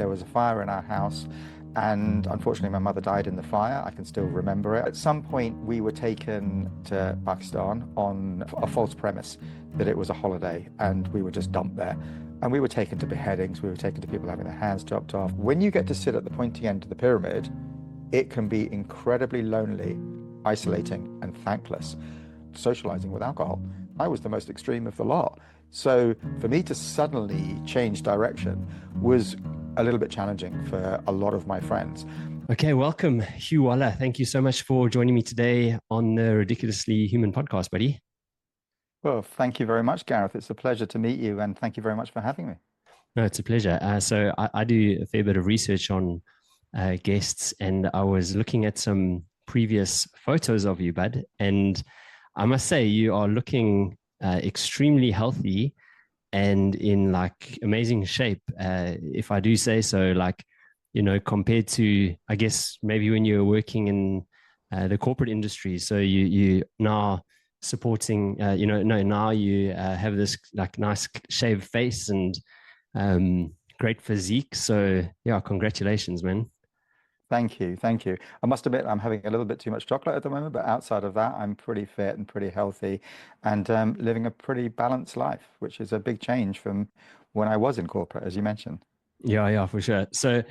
there was a fire in our house, and unfortunately my mother died in the fire. I can still remember it. At some point we were taken to Pakistan on a false premise that it was a holiday, and we were just dumped there. And we were taken to beheadings, we were taken to people having their hands chopped off. When you get to sit at the pointy end of the pyramid, it can be incredibly lonely, isolating, and thankless. Socializing with alcohol, I was the most extreme of the lot. So for me to suddenly change direction was a little bit challenging for a lot of my friends. Okay, welcome, Hugh Wahla. Thank you so much for joining me today on the Ridiculously Human podcast, buddy. Well, thank you very much, Gareth. It's a pleasure to meet you, and thank you very much for having me. No, it's a pleasure. So I do a fair bit of research on guests, and I was looking at some previous photos of you, bud. And I must say, you are looking extremely healthy and in like amazing shape, if I do say so. Like, compared to, I guess, maybe when you were working in the corporate industry. So you now supporting, no, now you have this like nice shaved face and great physique. So yeah, congratulations, man. Thank you. Thank you. I must admit, I'm having a little bit too much chocolate at the moment, but outside of that, I'm pretty fit and pretty healthy and living a pretty balanced life, which is a big change from when I was in corporate, as you mentioned. Yeah, for sure. So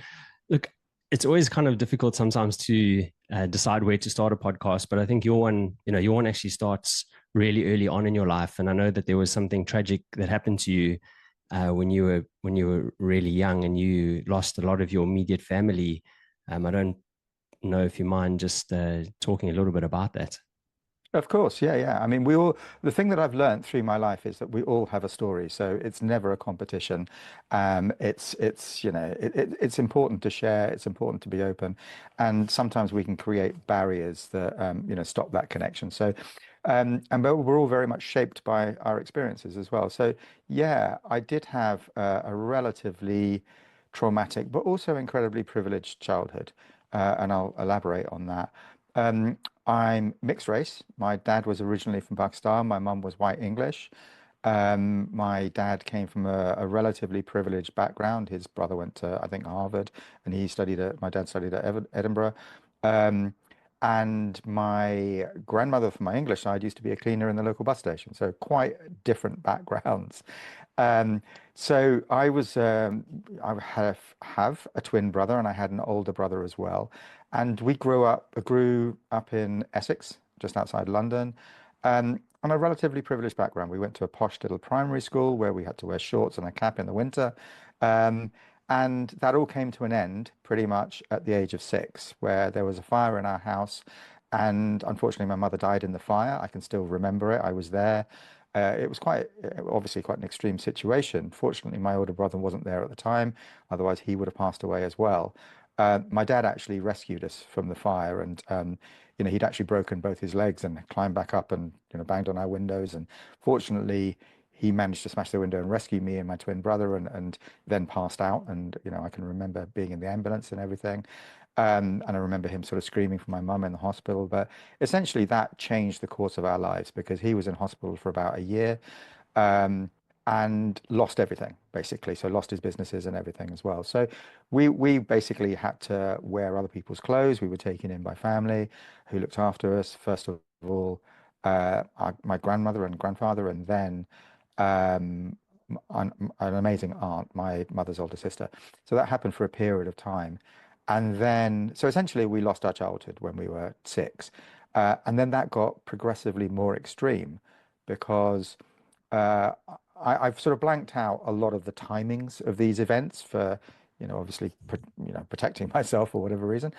look, it's always kind of difficult sometimes to decide where to start a podcast, but I think your one actually starts really early on in your life. And I know that there was something tragic that happened to you when you were really young, and you lost a lot of your immediate family. I don't know if you mind just talking a little bit about that. Of course, yeah, yeah. I mean, the thing that I've learned through my life is that we all have a story, so it's never a competition. It's important to share, it's important to be open, and sometimes we can create barriers that, stop that connection. So, we're all very much shaped by our experiences as well. So, yeah, I did have a relatively traumatic, but also incredibly privileged childhood, and I'll elaborate on that. Um, I'm mixed race. My dad was originally from Pakistan. My mum was white English. My dad came from a relatively privileged background. His brother went to, I think, Harvard, and my dad studied at Edinburgh. Um, and my grandmother from my English side used to be a cleaner in the local bus station. So quite different backgrounds. Um, so I have a twin brother, and I had an older brother as well. And we grew up in Essex, just outside London, on a relatively privileged background. We went to a posh little primary school where we had to wear shorts and a cap in the winter. Um, and that all came to an end pretty much at the age of 6, where there was a fire in our house. And unfortunately, my mother died in the fire. I can still remember it. I was there. It was obviously quite an extreme situation. Fortunately, my older brother wasn't there at the time. Otherwise, he would have passed away as well. My dad actually rescued us from the fire, and he'd actually broken both his legs and climbed back up and banged on our windows. And fortunately, he managed to smash the window and rescue me and my twin brother, and then passed out. And I can remember being in the ambulance and everything. And I remember him sort of screaming for my mum in the hospital. But essentially, that changed the course of our lives because he was in hospital for about a year. Um, and lost everything basically. So lost his businesses and everything as well. So we basically had to wear other people's clothes. We were taken in by family who looked after us. First of all, my grandmother and grandfather, and then um, an amazing aunt, my mother's older sister. So that happened for a period of time. And then, so essentially, we lost our childhood when we were 6. And then that got progressively more extreme because uh, I've sort of blanked out a lot of the timings of these events for, obviously, protecting myself for whatever reason.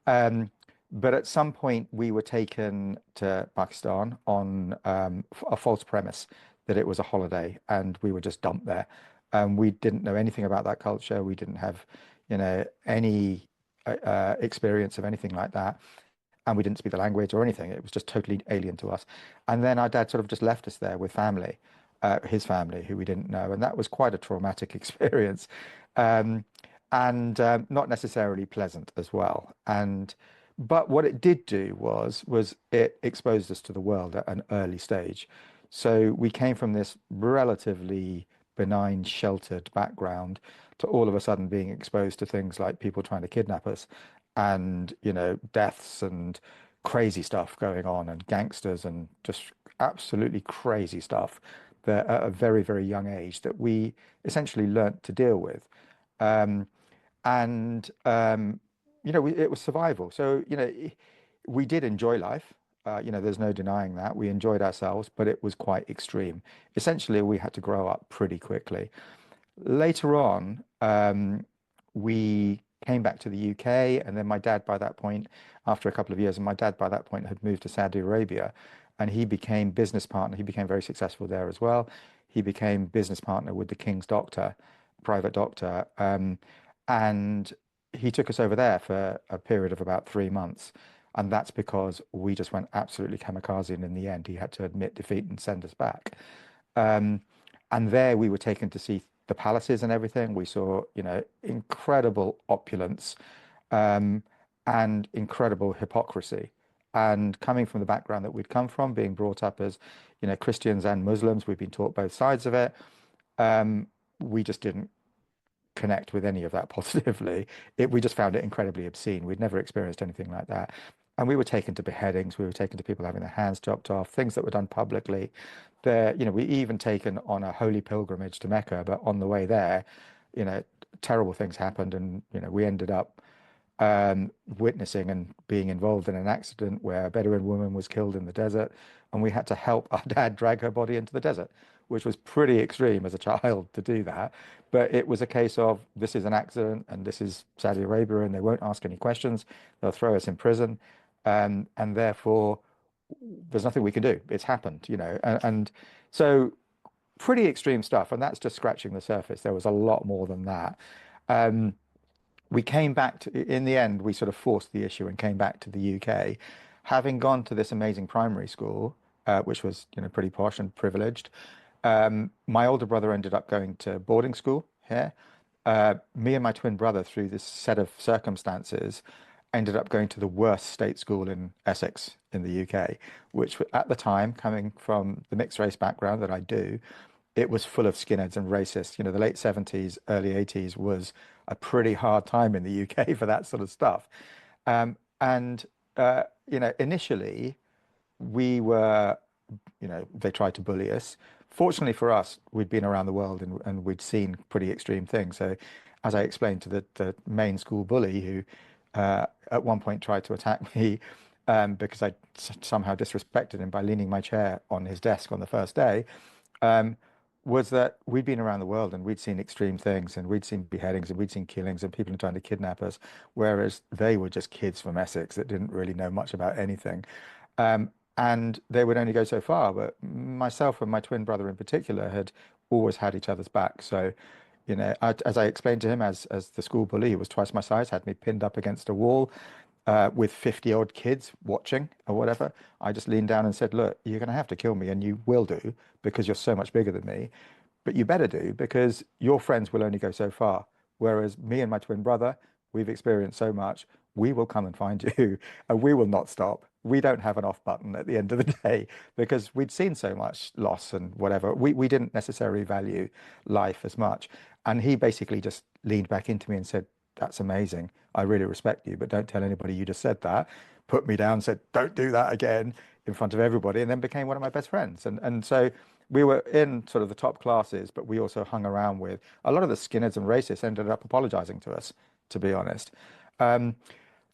Um, but at some point, we were taken to Pakistan on a false premise that it was a holiday, and we were just dumped there. We didn't know anything about that culture. We didn't have, any experience of anything like that, and we didn't speak the language or anything. It was just totally alien to us. And then our dad sort of just left us there with family, his family, who we didn't know, and that was quite a traumatic experience, um, and not necessarily pleasant as well. And but what it did do was it exposed us to the world at an early stage. So we came from this relatively benign, sheltered background to all of a sudden being exposed to things like people trying to kidnap us and, deaths and crazy stuff going on and gangsters and just absolutely crazy stuff that at a very, very young age that we essentially learnt to deal with. Um, and it was survival. So we did enjoy life. There's no denying that. We enjoyed ourselves, but it was quite extreme. Essentially, we had to grow up pretty quickly. Later on, we came back to the UK, and then my dad, by that point, after a couple of years, and my dad, by that point, had moved to Saudi Arabia, and he became business partner. He became very successful there as well. He became business partner with the King's doctor, private doctor, and he took us over there for a period of about 3 months. And that's because we just went absolutely kamikaze, and in the end, he had to admit defeat and send us back. Um, and there we were taken to see the palaces and everything. We saw, incredible opulence, um, and incredible hypocrisy. And coming from the background that we'd come from, being brought up as, Christians and Muslims, we've been taught both sides of it. Um, we just didn't connect with any of that positively. We just found it incredibly obscene. We'd never experienced anything like that. And we were taken to beheadings. We were taken to people having their hands chopped off, things that were done publicly. We even taken on a holy pilgrimage to Mecca, but on the way there, you know, terrible things happened, and we ended up witnessing and being involved in an accident where a Bedouin woman was killed in the desert, and we had to help our dad drag her body into the desert, which was pretty extreme as a child to do that. But it was a case of this is an accident and this is Saudi Arabia, and they won't ask any questions. They'll throw us in prison, and therefore there's nothing we can do. It's happened, and so pretty extreme stuff. And that's just scratching the surface. There was a lot more than that. Um, we came back in the end, we sort of forced the issue and came back to the UK, having gone to this amazing primary school, which was, pretty posh and privileged. My older brother ended up going to boarding school here. Me and my twin brother, through this set of circumstances, ended up going to the worst state school in Essex in the UK, which at the time, coming from the mixed race background that I do, it was full of skinheads and racists. The late 70s, early 80s was a pretty hard time in the UK for that sort of stuff. And initially we were, they tried to bully us. Fortunately for us, we'd been around the world, and we'd seen pretty extreme things. So, as I explained to the main school bully, who at one point tried to attack me because I somehow disrespected him by leaning my chair on his desk on the first day, um, was that we'd been around the world and we'd seen extreme things, and we'd seen beheadings and we'd seen killings and people trying to kidnap us, whereas they were just kids from Essex that didn't really know much about anything. Um, and they would only go so far, but myself and my twin brother in particular had always had each other's back. So, as I explained to him, as the school bully, who was twice my size, had me pinned up against a wall with 50 odd kids watching or whatever. I just leaned down and said, "Look, you're going to have to kill me, and you will do because you're so much bigger than me. But you better do because your friends will only go so far. Whereas me and my twin brother, we've experienced so much. We will come and find you, and we will not stop. We don't have an off button at the end of the day because we'd seen so much loss and whatever. We didn't necessarily value life as much." And he basically just leaned back into me and said, "That's amazing. I really respect you, but don't tell anybody you just said that." Put me down, said, "Don't do that again," in front of everybody, and then became one of my best friends. And so we were in sort of the top classes, but we also hung around with a lot of the skinheads and racists ended up apologizing to us, to be honest. Um,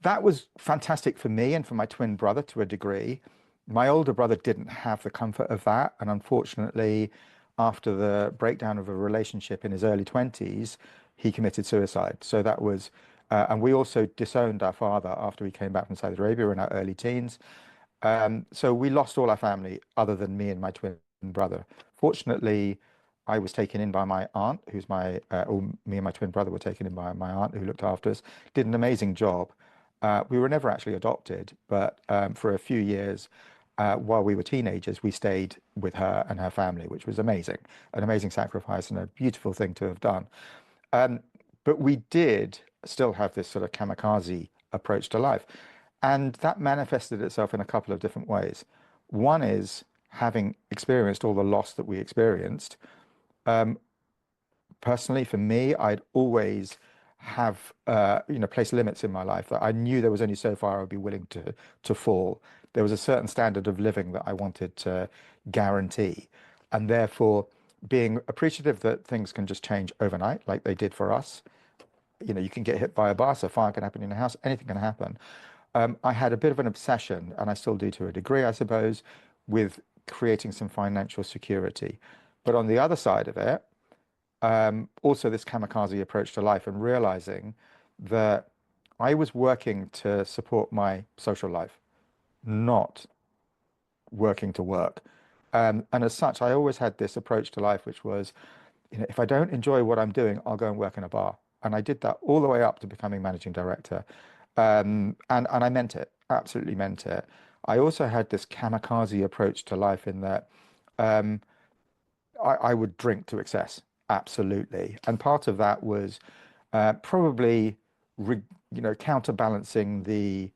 that was fantastic for me and for my twin brother to a degree. My older brother didn't have the comfort of that, and unfortunately, after the breakdown of a relationship in his early 20s, he committed suicide. So that was, and we also disowned our father after we came back from Saudi Arabia in our early teens. So we lost all our family other than me and my twin brother. Fortunately, I was taken in by my aunt, or me and my twin brother were taken in by my aunt who looked after us, did an amazing job. We were never actually adopted, but for a few years, while we were teenagers, we stayed with her and her family, which was amazing, an amazing sacrifice and a beautiful thing to have done. Um, but we did still have this sort of kamikaze approach to life. And that manifested itself in a couple of different ways. One is having experienced all the loss that we experienced, um, personally, for me, I'd always have placed limits in my life that I knew there was only so far I would be willing to fall. There was a certain standard of living that I wanted to guarantee, and therefore being appreciative that things can just change overnight, like they did for us. You can get hit by a bus, a fire can happen in a house, anything can happen. I had a bit of an obsession, and I still do to a degree, I suppose, with creating some financial security. But on the other side of it, also this kamikaze approach to life and realizing that I was working to support my social life, not working to work. And as such, I always had this approach to life, which was, if I don't enjoy what I'm doing, I'll go and work in a bar. And I did that all the way up to becoming managing director. And I meant it, absolutely meant it. I also had this kamikaze approach to life in that um, I would drink to excess, absolutely. And part of that was probably, counterbalancing the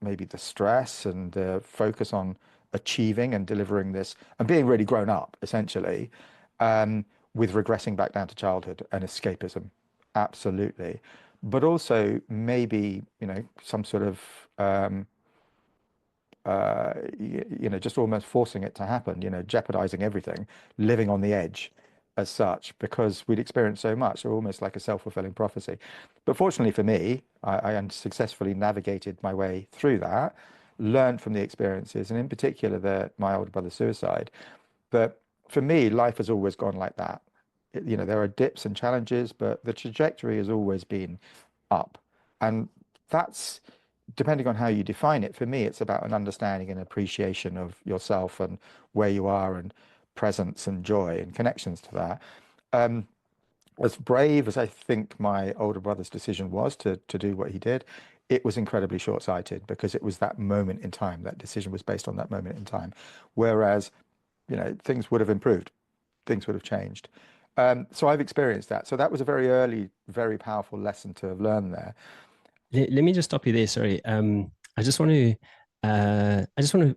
maybe the stress and the focus on achieving and delivering this and being really grown up, essentially, with regressing back down to childhood and escapism, absolutely. But also maybe, some sort of just almost forcing it to happen, jeopardizing everything, living on the edge as such, because we'd experienced so much, so almost like a self-fulfilling prophecy. But fortunately for me, I successfully navigated my way through that, learned from the experiences, and in particular, my older brother's suicide. But for me, life has always gone like that. There are dips and challenges, but the trajectory has always been up. And that's depending on how you define it. For me, it's about an understanding and appreciation of yourself and where you are and presence and joy and connections to that. Um, as brave as I think my older brother's decision was to do what he did, it was incredibly short-sighted because it was that moment in time. That decision was based on that moment in time. Whereas, things would have improved, things would have changed. So I've experienced that. So that was a very early, very powerful lesson to have learned there. Let me just stop you there. Sorry. I just want to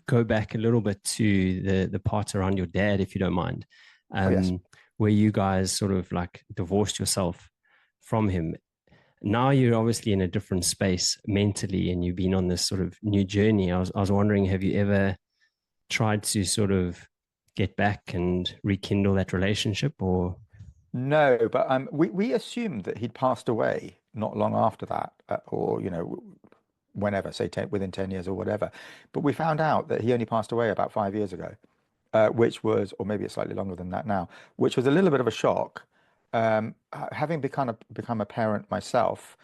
go back a little bit to the part around your dad, if you don't mind, Oh, yes. um, where you guys sort of like divorced yourself from him. Now you're obviously in a different space mentally, and you've been on this sort of new journey. I was wondering, have you ever tried to sort of get back and rekindle that relationship, or No, but we assumed that he'd passed away not long after that, or whenever, say within 10 years or whatever. But we found out that he only passed away about 5 years ago, which was, or maybe it's slightly longer than that now, which was a little bit of a shock. Having become a parent myself,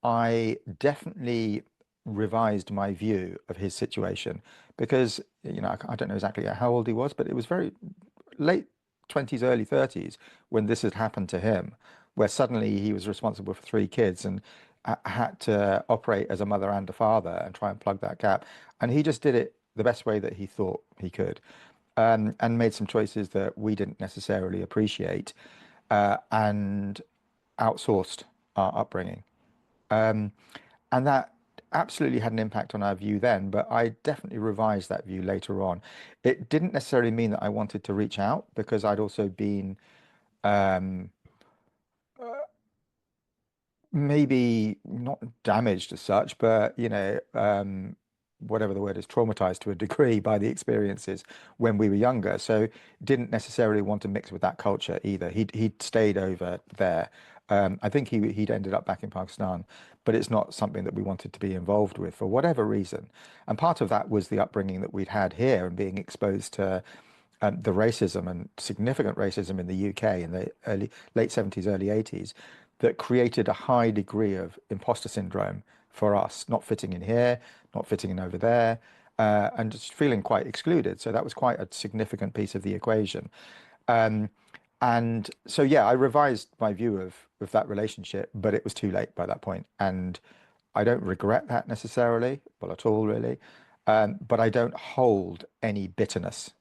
I definitely revised my view of his situation because, I don't know exactly how old he was, but it was very late 20s, early 30s when this had happened to him, where suddenly he was responsible for three kids and had to operate as a mother and a father and try and plug that gap. And he just did it the best way that he thought he could, and made some choices that we didn't necessarily appreciate, and outsourced our upbringing. Um, and that absolutely had an impact on our view then, but I definitely revised that view later on. It didn't necessarily mean that I wanted to reach out because I'd also been um, maybe not damaged as such, but whatever the word is, traumatized to a degree by the experiences when we were younger. So didn't necessarily want to mix with that culture either. He'd stayed over there. I think he'd ended up back in Pakistan, but it's not something that we wanted to be involved with for whatever reason. And part of that was the upbringing that we'd had here and being exposed to the racism and significant racism in the UK in the late 70s, early 80s, that created a high degree of imposter syndrome for us, not fitting in here, not fitting in over there, and just feeling quite excluded. So that was quite a significant piece of the equation. Um, and so, yeah, I revised my view of that relationship, but it was too late by that point. And I don't regret that necessarily, well, at all, really. But I don't hold any bitterness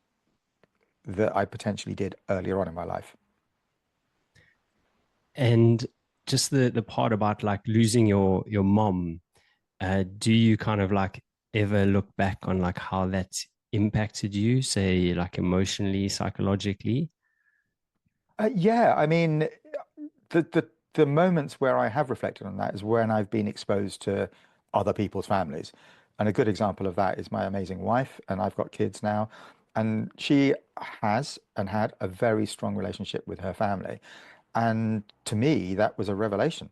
that I potentially did earlier on in my life. and just the part about like losing your mom, do you kind of like ever look back on like how that impacted you, say like emotionally, psychologically? Yeah, I mean, the moments where I have reflected on that is when I've been exposed to other people's families. And a good example of that is my amazing wife, and I've got kids now, and she has and had a very strong relationship with her family. And to me, that was a revelation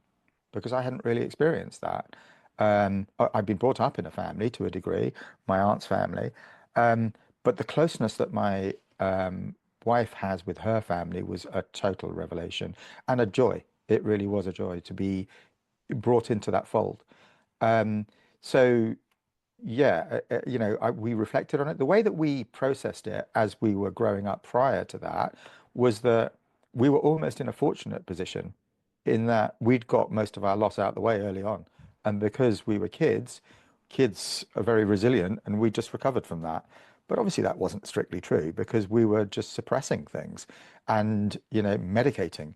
because I hadn't really experienced that. I've been brought up in a family to a degree, my aunt's family, um, but the closeness that my wife has with her family was a total revelation and a joy. It really was a joy to be brought into that fold. Um, so yeah, we reflected on it. The way that we processed it as we were growing up prior to that was that we were almost in a fortunate position in that we'd got most of our loss out the way early on. And because we were kids, kids are very resilient and we just recovered from that. But obviously that wasn't strictly true because we were just suppressing things and, medicating,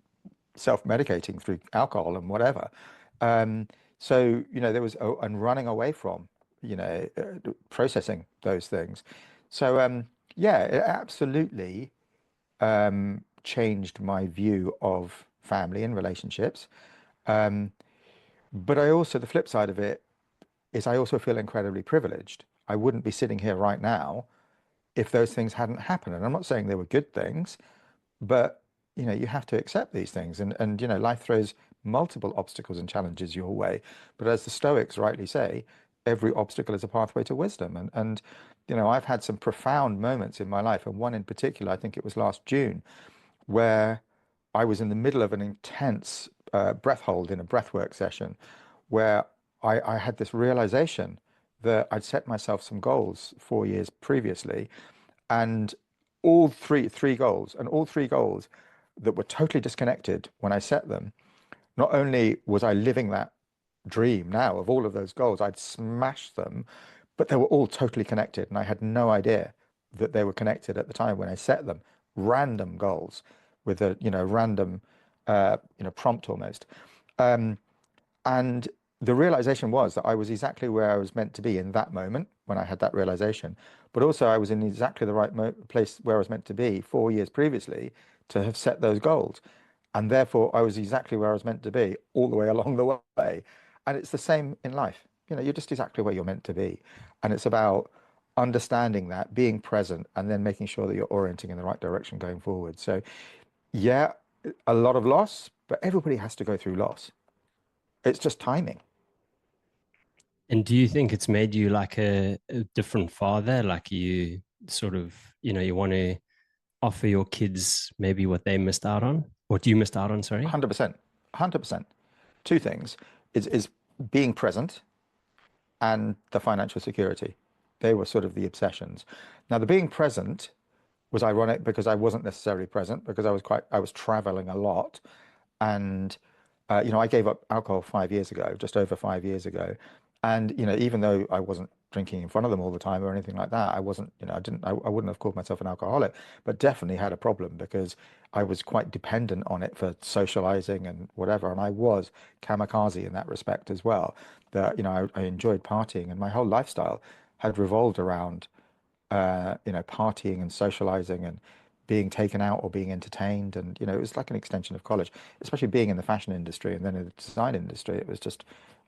self-medicating through alcohol and whatever. Um, so, there was, and running away from, processing those things. So, yeah, it absolutely changed my view of family and relationships. Um, but I also, the flip side of it is I also feel incredibly privileged. I wouldn't be sitting here right now if those things hadn't happened. And I'm not saying they were good things, but you have to accept these things, and life throws multiple obstacles and challenges your way. But as the Stoics rightly say, every obstacle is a pathway to wisdom. And I've had some profound moments in my life, and one in particular, I think it was last June, where I was in the middle of an intense breath hold in a breathwork session, where I had this realization that I'd set myself some goals 4 years previously, and all three goals, and all three goals that were totally disconnected when I set them. Not only was I living that dream now of all of those goals, I'd smashed them, but they were all totally connected, and I had no idea that they were connected at the time when I set them. Random goals with a random prompt almost. Um, and the realization was that I was exactly where I was meant to be in that moment when I had that realization. But also, I was in exactly the right place where I was meant to be 4 years previously to have set those goals. And therefore, I was exactly where I was meant to be all the way along the way. And it's the same in life. You're just exactly where you're meant to be. And it's about understanding that, being present, and then making sure that you're orienting in the right direction going forward. So, yeah, a lot of loss, but everybody has to go through loss. It's just timing. And do you think it's made you like a different father? Like you sort of, you want to offer your kids maybe what they missed out on? What you missed out on, sorry? 100%. 100%. Two things is being present and the financial security. They were sort of the obsessions. Now, the being present was ironic because I wasn't necessarily present because I was traveling a lot. And, I gave up alcohol 5 years ago, just over 5 years ago. And, even though I wasn't drinking in front of them all the time or anything like that, I wasn't, I wouldn't have called myself an alcoholic, but definitely had a problem because I was quite dependent on it for socializing and whatever. And I was kamikaze in that respect as well. That, I enjoyed partying and my whole lifestyle had revolved around partying and socializing and being taken out or being entertained. And, it was like an extension of college, especially being in the fashion industry and then in the design industry. It was just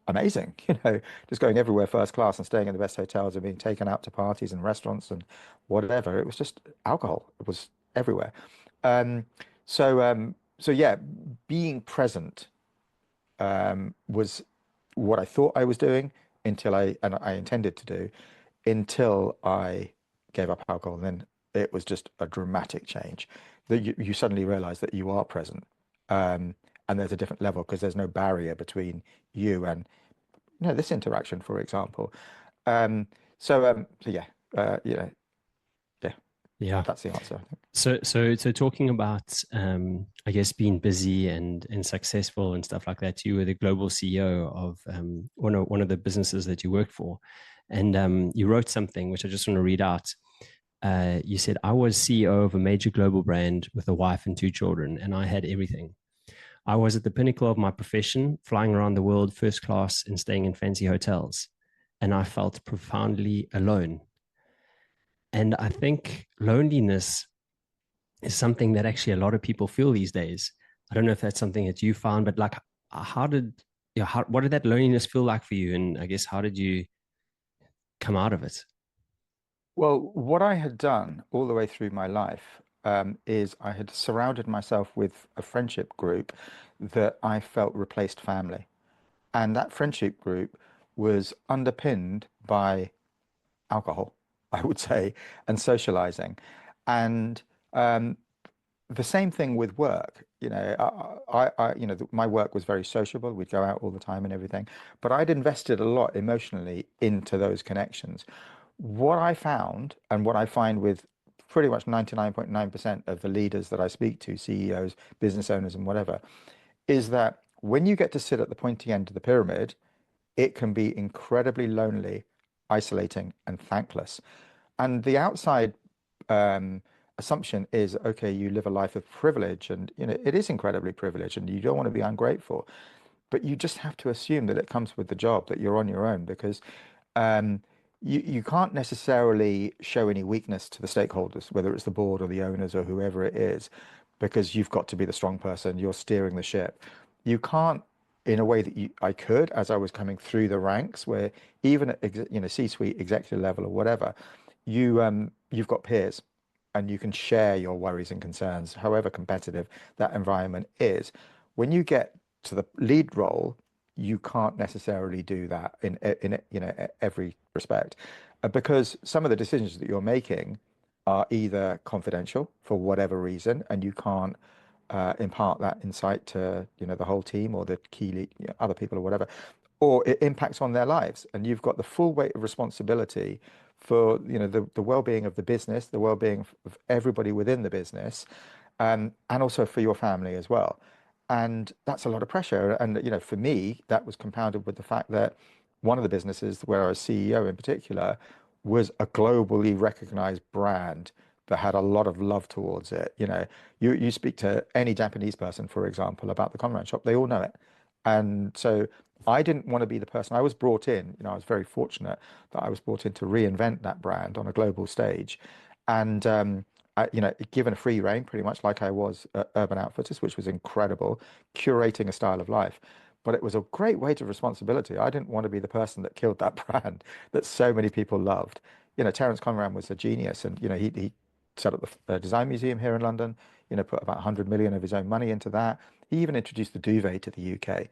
amazing, just going everywhere first class and staying in the best hotels and being taken out to parties and restaurants and whatever. It was just alcohol. It was everywhere. Um, so yeah, being present was what I thought I was doing and I intended to do until I gave up alcohol. And then it was just a dramatic change that you suddenly realize that you are present. Um, and there's a different level because there's no barrier between you and this interaction, for example. So yeah, yeah, Yeah. that's the answer, I think. So talking about I guess being busy and successful and stuff like that, you were the global CEO of one of the businesses that you worked for, and you wrote something which I just want to read out. You said, "I was CEO of a major global brand with a wife and two children, and I had everything. I was at the pinnacle of my profession, flying around the world first class and staying in fancy hotels, and I felt profoundly alone." And I think loneliness is something that actually a lot of people feel these days. I don't know if that's something that you found, but like, how did, what did that loneliness feel like for you? And I guess, how did you come out of it? Well, what I had done all the way through my life is I had surrounded myself with a friendship group that I felt replaced family. And that friendship group was underpinned by alcohol, I would say, and socializing. And um, the same thing with work. My work was very sociable. We'd go out all the time and everything, but I'd invested a lot emotionally into those connections. What I found, and what I find with pretty much 99.9% of the leaders that I speak to, CEOs, business owners, and whatever, is that when you get to sit at the pointy end of the pyramid, it can be incredibly lonely, isolating, and thankless. And the outside um, assumption is, okay, you live a life of privilege, and it is incredibly privileged, and you don't want to be ungrateful, but you just have to assume that it comes with the job, that you're on your own, because um, you can't necessarily show any weakness to the stakeholders, whether it's the board or the owners or whoever it is, because you've got to be the strong person. You're steering the ship. You can't, in a way that I could, as I was coming through the ranks, where even at C-suite executive level or whatever, you've got peers, and you can share your worries and concerns, however competitive that environment is. When you get to the lead role, you can't necessarily do that in every respect, because some of the decisions that you're making are either confidential for whatever reason, and you can't impart that insight to the whole team or the key lead, other people or whatever, or it impacts on their lives, and you've got the full weight of responsibility for the well-being of the business, the well-being of everybody within the business, and also for your family as well. And that's a lot of pressure. And for me, that was compounded with the fact that one of the businesses where I was CEO in particular was a globally recognized brand that had a lot of love towards it. You speak to any Japanese person, for example, about the Conran shop, they all know it. And so I didn't want to be the person. I was brought in, I was very fortunate that I was brought in to reinvent that brand on a global stage. And given a free rein, pretty much like I was at Urban Outfitters, which was incredible, curating a style of life. But it was a great weight of responsibility. I didn't want to be the person that killed that brand that so many people loved. Terence Conran was a genius, and he set up the Design Museum here in London. Put about 100 million of his own money into that. He even introduced the duvet to the UK.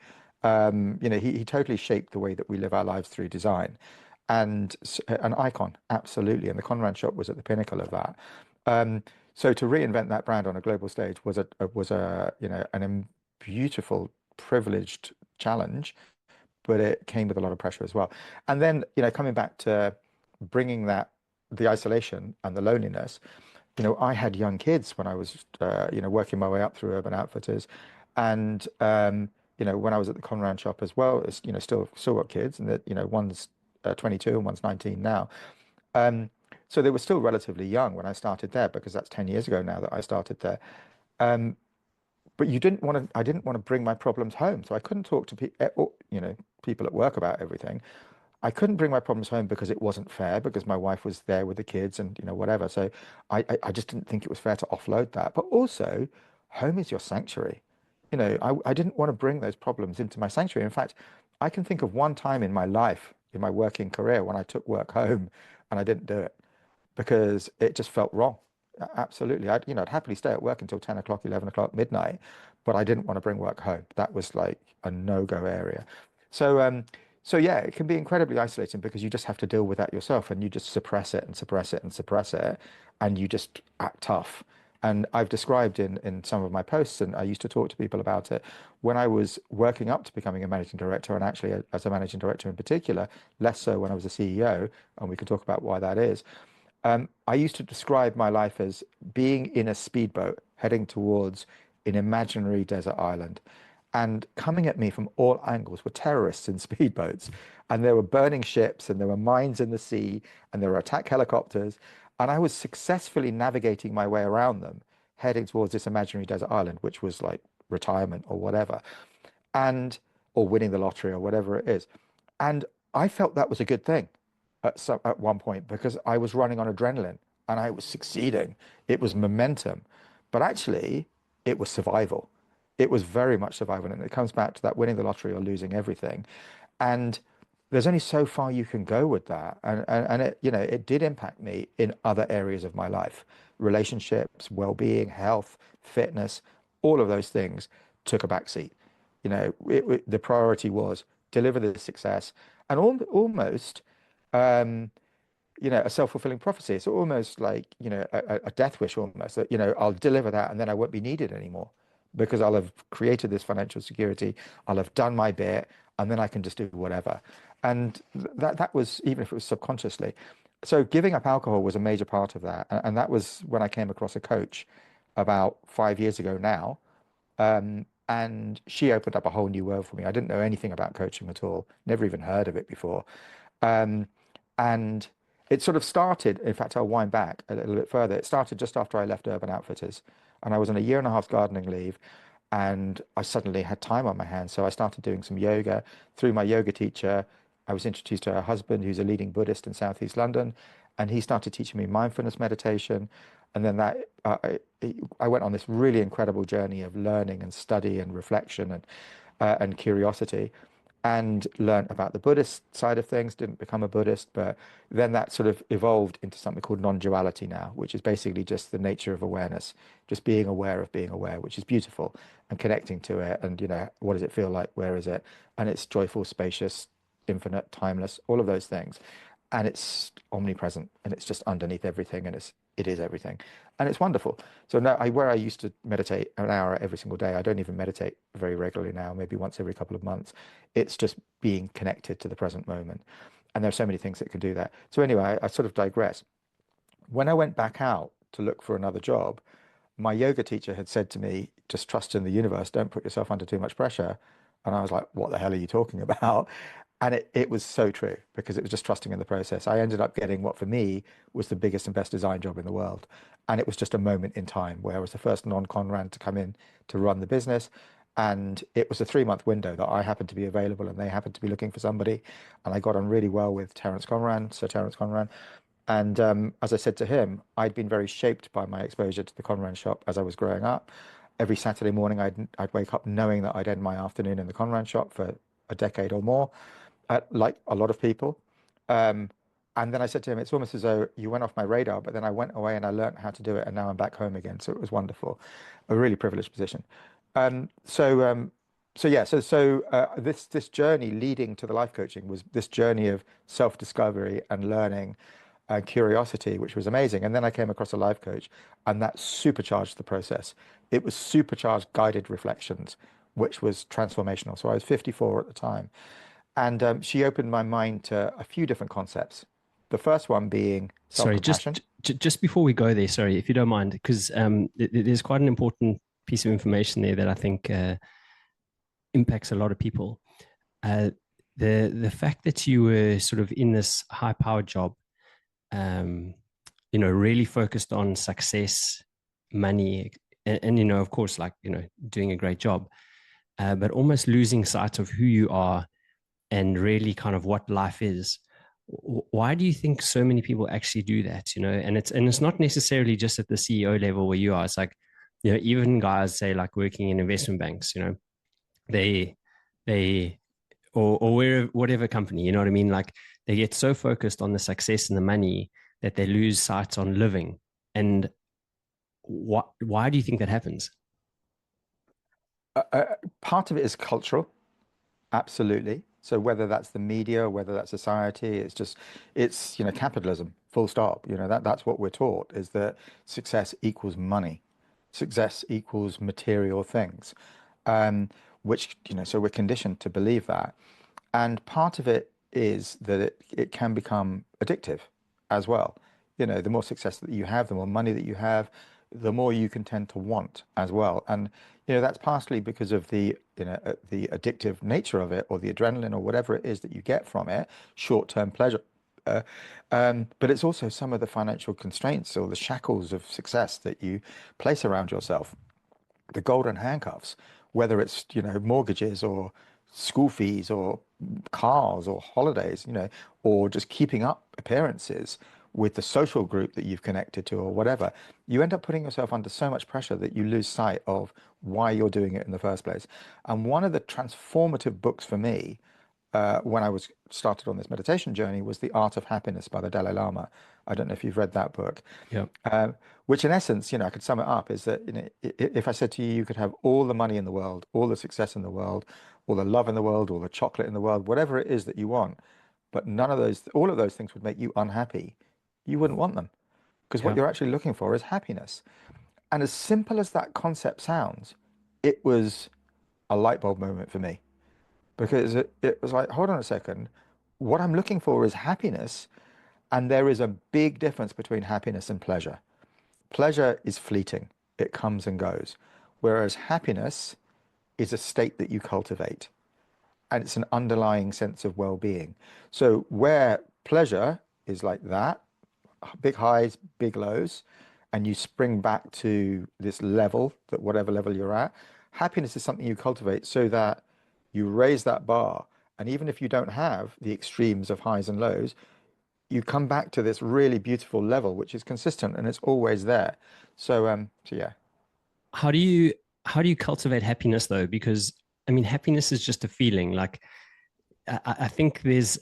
He totally shaped the way that we live our lives through design, and an icon, absolutely. And the Conran shop was at the pinnacle of that. Um, so to reinvent that brand on a global stage was a beautiful, privileged challenge, but it came with a lot of pressure as well. And then coming back to bringing that the isolation and the loneliness. I had young kids when I was working my way up through Urban Outfitters, and when I was at the Conran shop as well, it's still got kids, and that one's 22 and one's 19 now. Um, so they were still relatively young when I started there, because that's 10 years ago now that I started there. Um, but I didn't want to bring my problems home. So I couldn't talk to people at work about everything. I couldn't bring my problems home because it wasn't fair, because my wife was there with the kids and whatever. So I just didn't think it was fair to offload that. But also, home is your sanctuary. I didn't want to bring those problems into my sanctuary. In fact, I can think of one time in my life, in my working career, when I took work home and I didn't do it because it just felt wrong. Absolutely. I'd happily stay at work until 10 o'clock, 11 o'clock, midnight, but I didn't want to bring work home. That was like a no-go area. So, so yeah, it can be incredibly isolating because you just have to deal with that yourself, and you just suppress it and suppress it and suppress it, and you just act tough. And I've described in some of my posts, and I used to talk to people about it when I was working up to becoming a managing director, and actually as a managing director in particular, less so when I was a CEO, and we can talk about why that is. I used to describe my life as being in a speedboat heading towards an imaginary desert island. And coming at me from all angles were terrorists in speedboats. And there were burning ships, and there were mines in the sea, and there were attack helicopters. And I was successfully navigating my way around them, heading towards this imaginary desert island, which was like retirement or whatever, and or winning the lottery or whatever it is. And I felt that was a good thing at one point, because I was running on adrenaline and I was succeeding. It was momentum. But actually, it was survival. It was very much survival. And it comes back to that winning the lottery or losing everything. And there's only so far you can go with that. And it, you know, it did impact me in other areas of my life, relationships, well-being, health, fitness, all of those things took a backseat. You know, the priority was deliver the success and almost, um, you know, a self-fulfilling prophecy. It's almost like, you know, a death wish almost that, you know, I'll deliver that and then I won't be needed anymore because I'll have created this financial security. I'll have done my bit and then I can just do whatever. And that was, even if it was subconsciously. So giving up alcohol was a major part of that. And that was when I came across a coach about 5 years ago now. And she opened up a whole new world for me. I didn't know anything about coaching at all, never even heard of it before. Um, and it sort of started, in fact, I'll wind back a little bit further. It started just after I left Urban Outfitters, and I was on a year and a half gardening leave, and I suddenly had time on my hands. So I started doing some yoga through my yoga teacher. I was introduced to her husband, who's a leading Buddhist in Southeast London, and he started teaching me mindfulness meditation. And then I went on this really incredible journey of learning and study and reflection and curiosity and learnt about the Buddhist side of things, didn't become a Buddhist, but then that sort of evolved into something called non-duality now, which is basically just the nature of awareness, just being aware of being aware, which is beautiful and connecting to it. And, you know, what does it feel like? Where is it? And it's joyful, spacious, infinite, timeless, all of those things. And it's omnipresent and it's just underneath everything and it is everything. And it's wonderful. So now where I used to meditate an hour every single day, I don't even meditate very regularly now, maybe once every couple of months. It's just being connected to the present moment. And there's so many things that can do that. So anyway, I sort of digress. When I went back out to look for another job, my yoga teacher had said to me, just trust in the universe, don't put yourself under too much pressure. And I was like, what the hell are you talking about? And it was so true because it was just trusting in the process. I ended up getting what for me was the biggest and best design job in the world. And it was just a moment in time where I was the first non-Conran to come in to run the business. And it was a 3 month window that I happened to be available and they happened to be looking for somebody. And I got on really well with Terence Conran, Sir Terence Conran. And as I said to him, I'd been very shaped by my exposure to the Conran shop as I was growing up. Every Saturday morning, I'd wake up knowing that I'd end my afternoon in the Conran shop for a decade or more, like a lot of people. Um, and then I said to him, it's almost as though you went off my radar, but then I went away and I learned how to do it, and now I'm back home again. So it was wonderful, a really privileged position. Um, so, um, this journey leading to the life coaching was this journey of self-discovery and learning and curiosity, which was amazing. And then I came across a life coach, and that supercharged the process. It was supercharged guided reflections, which was transformational. So I was 54 at the time. And she opened my mind to a few different concepts. The first one being Sorry, self-compassion. just before we go there, sorry, if you don't mind, because there's quite an important piece of information there that I think impacts a lot of people. Uh, the fact that you were sort of in this high powered job, um, really focused on success, money, and of course, like doing a great job, but almost losing sight of who you are and really kind of what life is. Why do you think so many people actually do that? And it's not necessarily just at the CEO level where you are. It's like, even guys say like working in investment banks, they they or whatever company, you know what I mean? Like they get so focused on the success and the money that they lose sight on living. And why do you think that happens? Uh, uh, Part of it is cultural. Absolutely. So whether that's the media, whether that's society, it's capitalism, full stop. That's what we're taught is that success equals money. Success equals material things. Um, so we're conditioned to believe that. And part of it is that it can become addictive as well. The more success that you have, the more money that you have, the more you can tend to want as well. And that's partially because of the addictive nature of it, or the adrenaline, or whatever it is that you get from it, short-term pleasure. Uh, but it's also some of the financial constraints or the shackles of success that you place around yourself, the golden handcuffs, whether it's, mortgages or school fees or cars or holidays, or just keeping up appearances. with the social group that you've connected to or whatever, you end up putting yourself under so much pressure that you lose sight of why you're doing it in the first place. And one of the transformative books for me when I was started on this meditation journey was The Art of Happiness by the Dalai Lama. I don't know if you've read that book, Yeah. uh, which in essence, I could sum it up is that, if I said to you, you could have all the money in the world, all the success in the world, all the love in the world, all the chocolate in the world, whatever it is that you want, but none of those, all of those things would make you unhappy. You wouldn't want them because what Yeah. you're actually looking for is happiness. And as simple as that concept sounds, it was a light bulb moment for me because it was like, hold on a second. What I'm looking for is happiness. And there is a big difference between happiness and pleasure. Pleasure is fleeting, it comes and goes. Whereas happiness is a state that you cultivate and it's an underlying sense of well being. So, where pleasure is like that, big highs, big lows, and you spring back to this level, that whatever level you're at, happiness is something you cultivate so that you raise that bar. And even if you don't have the extremes of highs and lows, you come back to this really beautiful level, which is consistent and it's always there. So yeah. How do you how do you cultivate happiness though? Because I mean, happiness is just a feeling. Like I think there's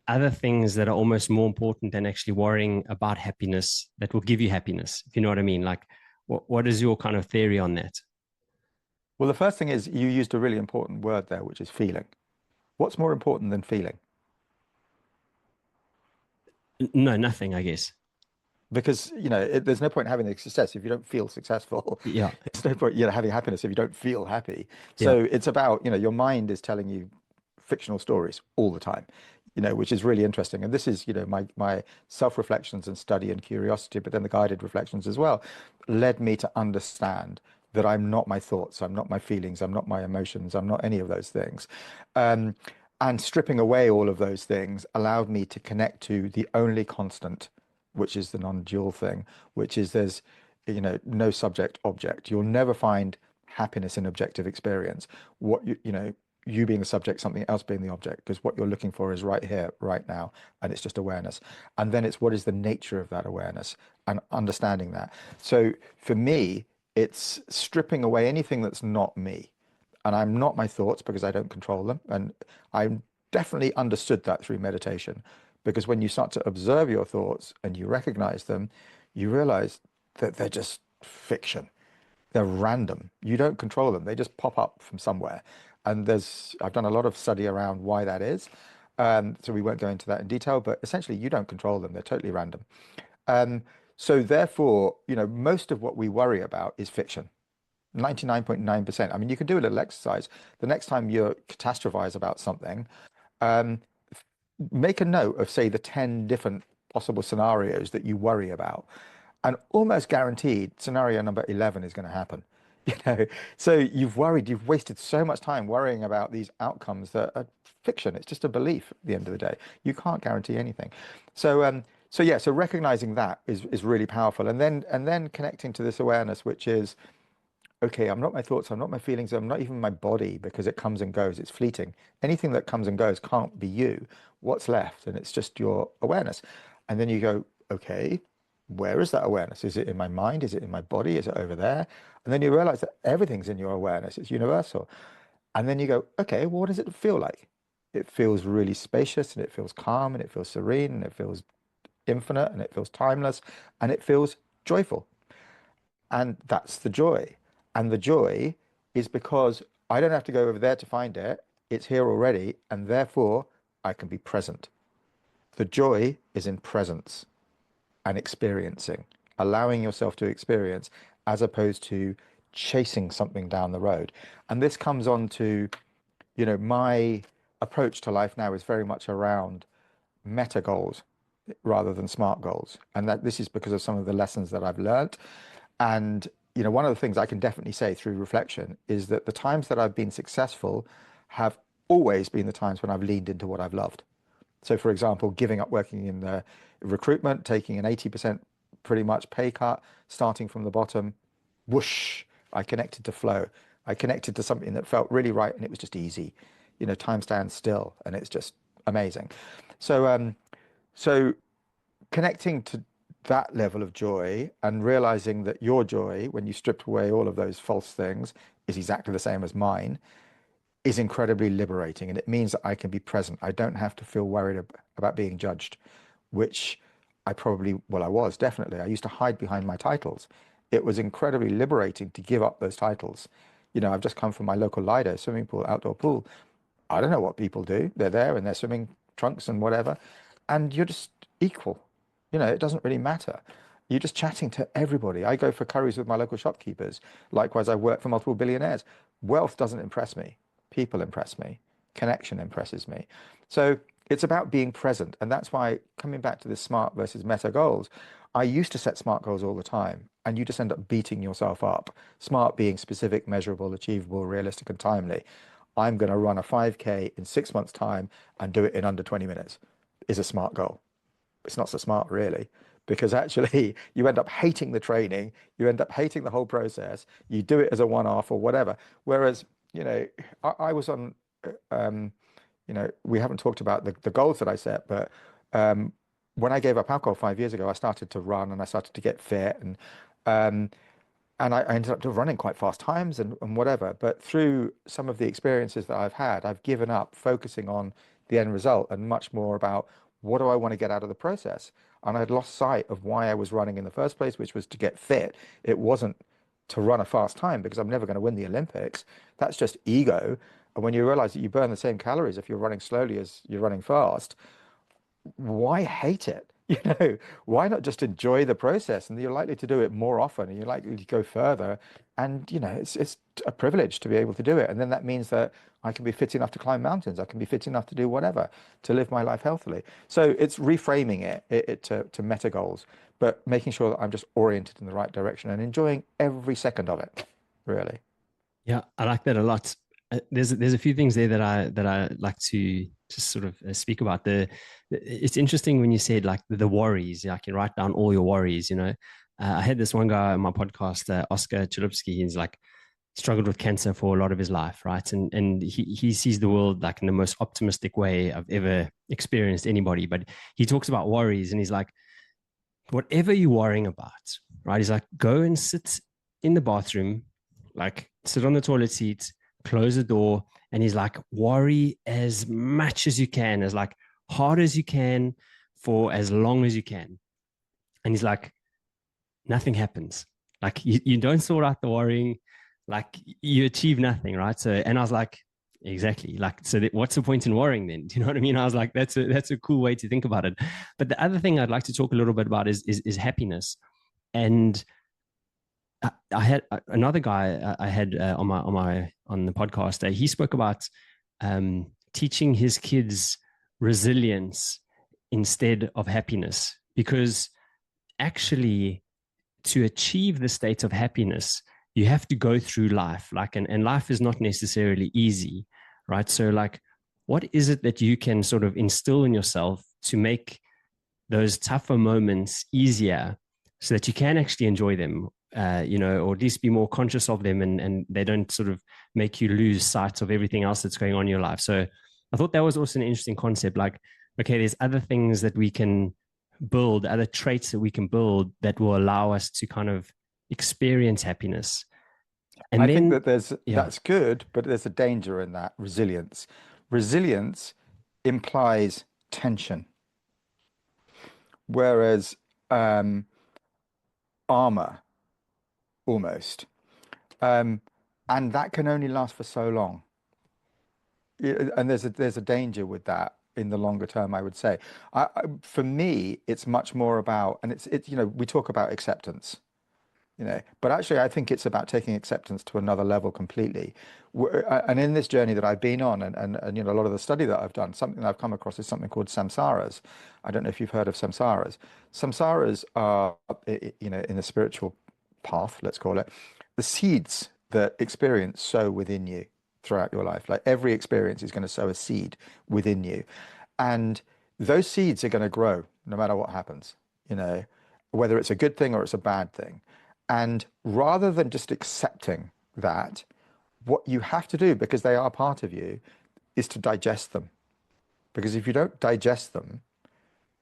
other things that are almost more important than actually worrying about happiness that will give you happiness, if you know what I mean. Like, what is your kind of theory on that? Well, the first thing is you used a really important word there, which is feeling. What's more important than feeling? No, nothing, I guess. Because there's no point in having the success if you don't feel successful. Yeah, It's no point having happiness if you don't feel happy. yeah. So it's about your mind is telling you fictional stories all the time, which is really interesting. And this is my self-reflections and study and curiosity, but then the guided reflections as well led me to understand that I'm not my thoughts, I'm not my feelings, I'm not my emotions, I'm not any of those things. um, and stripping away all of those things allowed me to connect to the only constant, which is the non-dual thing, which is there's, no subject object. You'll never find happiness in objective experience. You being the subject, something else being the object, because what you're looking for is right here, right now, and it's just awareness. And then it's what is the nature of that awareness and understanding that. So for me, it's stripping away anything that's not me. And I'm not my thoughts because I don't control them. And I definitely understood that through meditation. Because when you start to observe your thoughts and you recognize them, you realize that they're just fiction. They're random. You don't control them. They just pop up from somewhere. And I've done a lot of study around why that is. So we won't go into that in detail, but essentially you don't control them. They're totally random. Um, so therefore, most of what we worry about is fiction. 99.9%. I mean, you can do a little exercise. The next time you catastrophize about something, um, make a note of, say, the 10 different possible scenarios that you worry about. And almost guaranteed, scenario number 11 is going to happen. You know, so you've wasted so much time worrying about these outcomes that are fiction. It's just a belief at the end of the day. You can't guarantee anything. So recognizing that is really powerful. And then connecting to this awareness, which is, okay, I'm not my thoughts, I'm not my feelings, I'm not even my body because it comes and goes. It's fleeting. Anything that comes and goes can't be you. What's left? And it's just your awareness. And then you go, okay, where is that awareness? Is it in my mind? Is it in my body? Is it over there? And then you realize that everything's in your awareness. It's universal. And then you go, okay, well, what does it feel like? It feels really spacious and it feels calm and it feels serene and it feels infinite and it feels timeless and it feels joyful. And that's the joy. And the joy is because I don't have to go over there to find it. It's here already. And therefore, I can be present. The joy is in presence and experiencing, allowing yourself to experience as opposed to chasing something down the road. And this comes on to, my approach to life now is very much around meta goals rather than smart goals. And that this is because of some of the lessons that I've learned. And one of the things I can definitely say through reflection is that the times that I've been successful have always been the times when I've leaned into what I've loved. So, for example, giving up working in the recruitment, taking an 80% pretty much pay cut, starting from the bottom, whoosh, I connected to flow. I connected to something that felt really right and it was just easy. Time stands still and it's just amazing. So, so connecting to that level of joy and realizing that your joy, when you stripped away all of those false things, is exactly the same as mine, is incredibly liberating. And it means that I can be present. I don't have to feel worried about being judged, which I probably, well, I was definitely. I used to hide behind my titles. It was incredibly liberating to give up those titles. I've just come from my local Lido swimming pool, outdoor pool. I don't know what people do. They're there in their swimming trunks and whatever, and you're just equal. It doesn't really matter. You're just chatting to everybody. I go for curries with my local shopkeepers. Likewise, I work for multiple billionaires. Wealth doesn't impress me. People impress me. Connection impresses me. So it's about being present. And that's why, coming back to the smart versus meta goals, I used to set smart goals all the time, and you just end up beating yourself up. Smart being specific, measurable, achievable, realistic, and timely. I'm going to run a 5K in 6 months' time and do it in under 20 minutes is a smart goal. It's not so smart, really, because actually you end up hating the training, you end up hating the whole process, you do it as a one-off or whatever. Whereas, I was on, um, we haven't talked about the goals that I set, but um, when I gave up alcohol 5 years ago, I started to run and I started to get fit, um, and I ended up running quite fast times and whatever. But through some of the experiences that I've had, I've given up focusing on the end result and much more about what do I want to get out of the process. And I'd lost sight of why I was running in the first place, which was to get fit. It wasn't to run a fast time because I'm never going to win the Olympics. That's just ego. And when you realize that you burn the same calories if you're running slowly as you're running fast, why hate it? Why not just enjoy the process? And you're likely to do it more often and you're likely to go further. And, it's a privilege to be able to do it. And then that means that I can be fit enough to climb mountains. I can be fit enough to do whatever, to live my life healthily. So it's reframing it to meta goals, but making sure that I'm just oriented in the right direction and enjoying every second of it, really. Yeah, I like that a lot. There's a few things there that I like to just sort of speak about. It's interesting when you said like the worries. Like you write down all your worries. I had this one guy on my podcast, Oscar Chalupsky. He's like struggled with cancer for a lot of his life, right? And he sees the world like in the most optimistic way I've ever experienced anybody. But he talks about worries, and he's like, whatever you're worrying about, right? He's like, go and sit in the bathroom, like sit on the toilet seat, close the door, and he's like, worry as much as you can, as like hard as you can, for as long as you can. And he's like, nothing happens. Like you don't sort out the worrying, like you achieve nothing, right? So, and I was like, exactly. Like, so what's the point in worrying then? Do you know what I mean? I was like, that's a cool way to think about it. But the other thing I'd like to talk a little bit about is happiness. And I had another guy I had on the podcast. He spoke about teaching his kids resilience instead of happiness, because actually to achieve the state of happiness, you have to go through life, like, and life is not necessarily easy, right? So like, what is it that you can sort of instill in yourself to make those tougher moments easier so that you can actually enjoy them, or at least be more conscious of them, and they don't sort of make you lose sight of everything else that's going on in your life. So I thought that was also an interesting concept. Like, okay, there's other things that we can build, other traits that we can build that will allow us to kind of experience happiness. I And think then, that yeah, that's good, but there's a danger in that resilience. Resilience implies tension, whereas um, armor almost, um, and that can only last for so long. And there's a danger with that in the longer term, I would say. For me, it's much more about, and it's we talk about acceptance. But actually, I think it's about taking acceptance to another level completely. And in this journey that I've been on, and a lot of the study that I've done, something that I've come across is something called samsaras. I don't know if you've heard of samsaras. Samsaras are, in the spiritual path, let's call it, the seeds that experience sow within you throughout your life. Like every experience is going to sow a seed within you, and those seeds are going to grow no matter what happens. You know, whether it's a good thing or it's a bad thing. And rather than just accepting that, what you have to do, because they are part of you, is to digest them. Because if you don't digest them,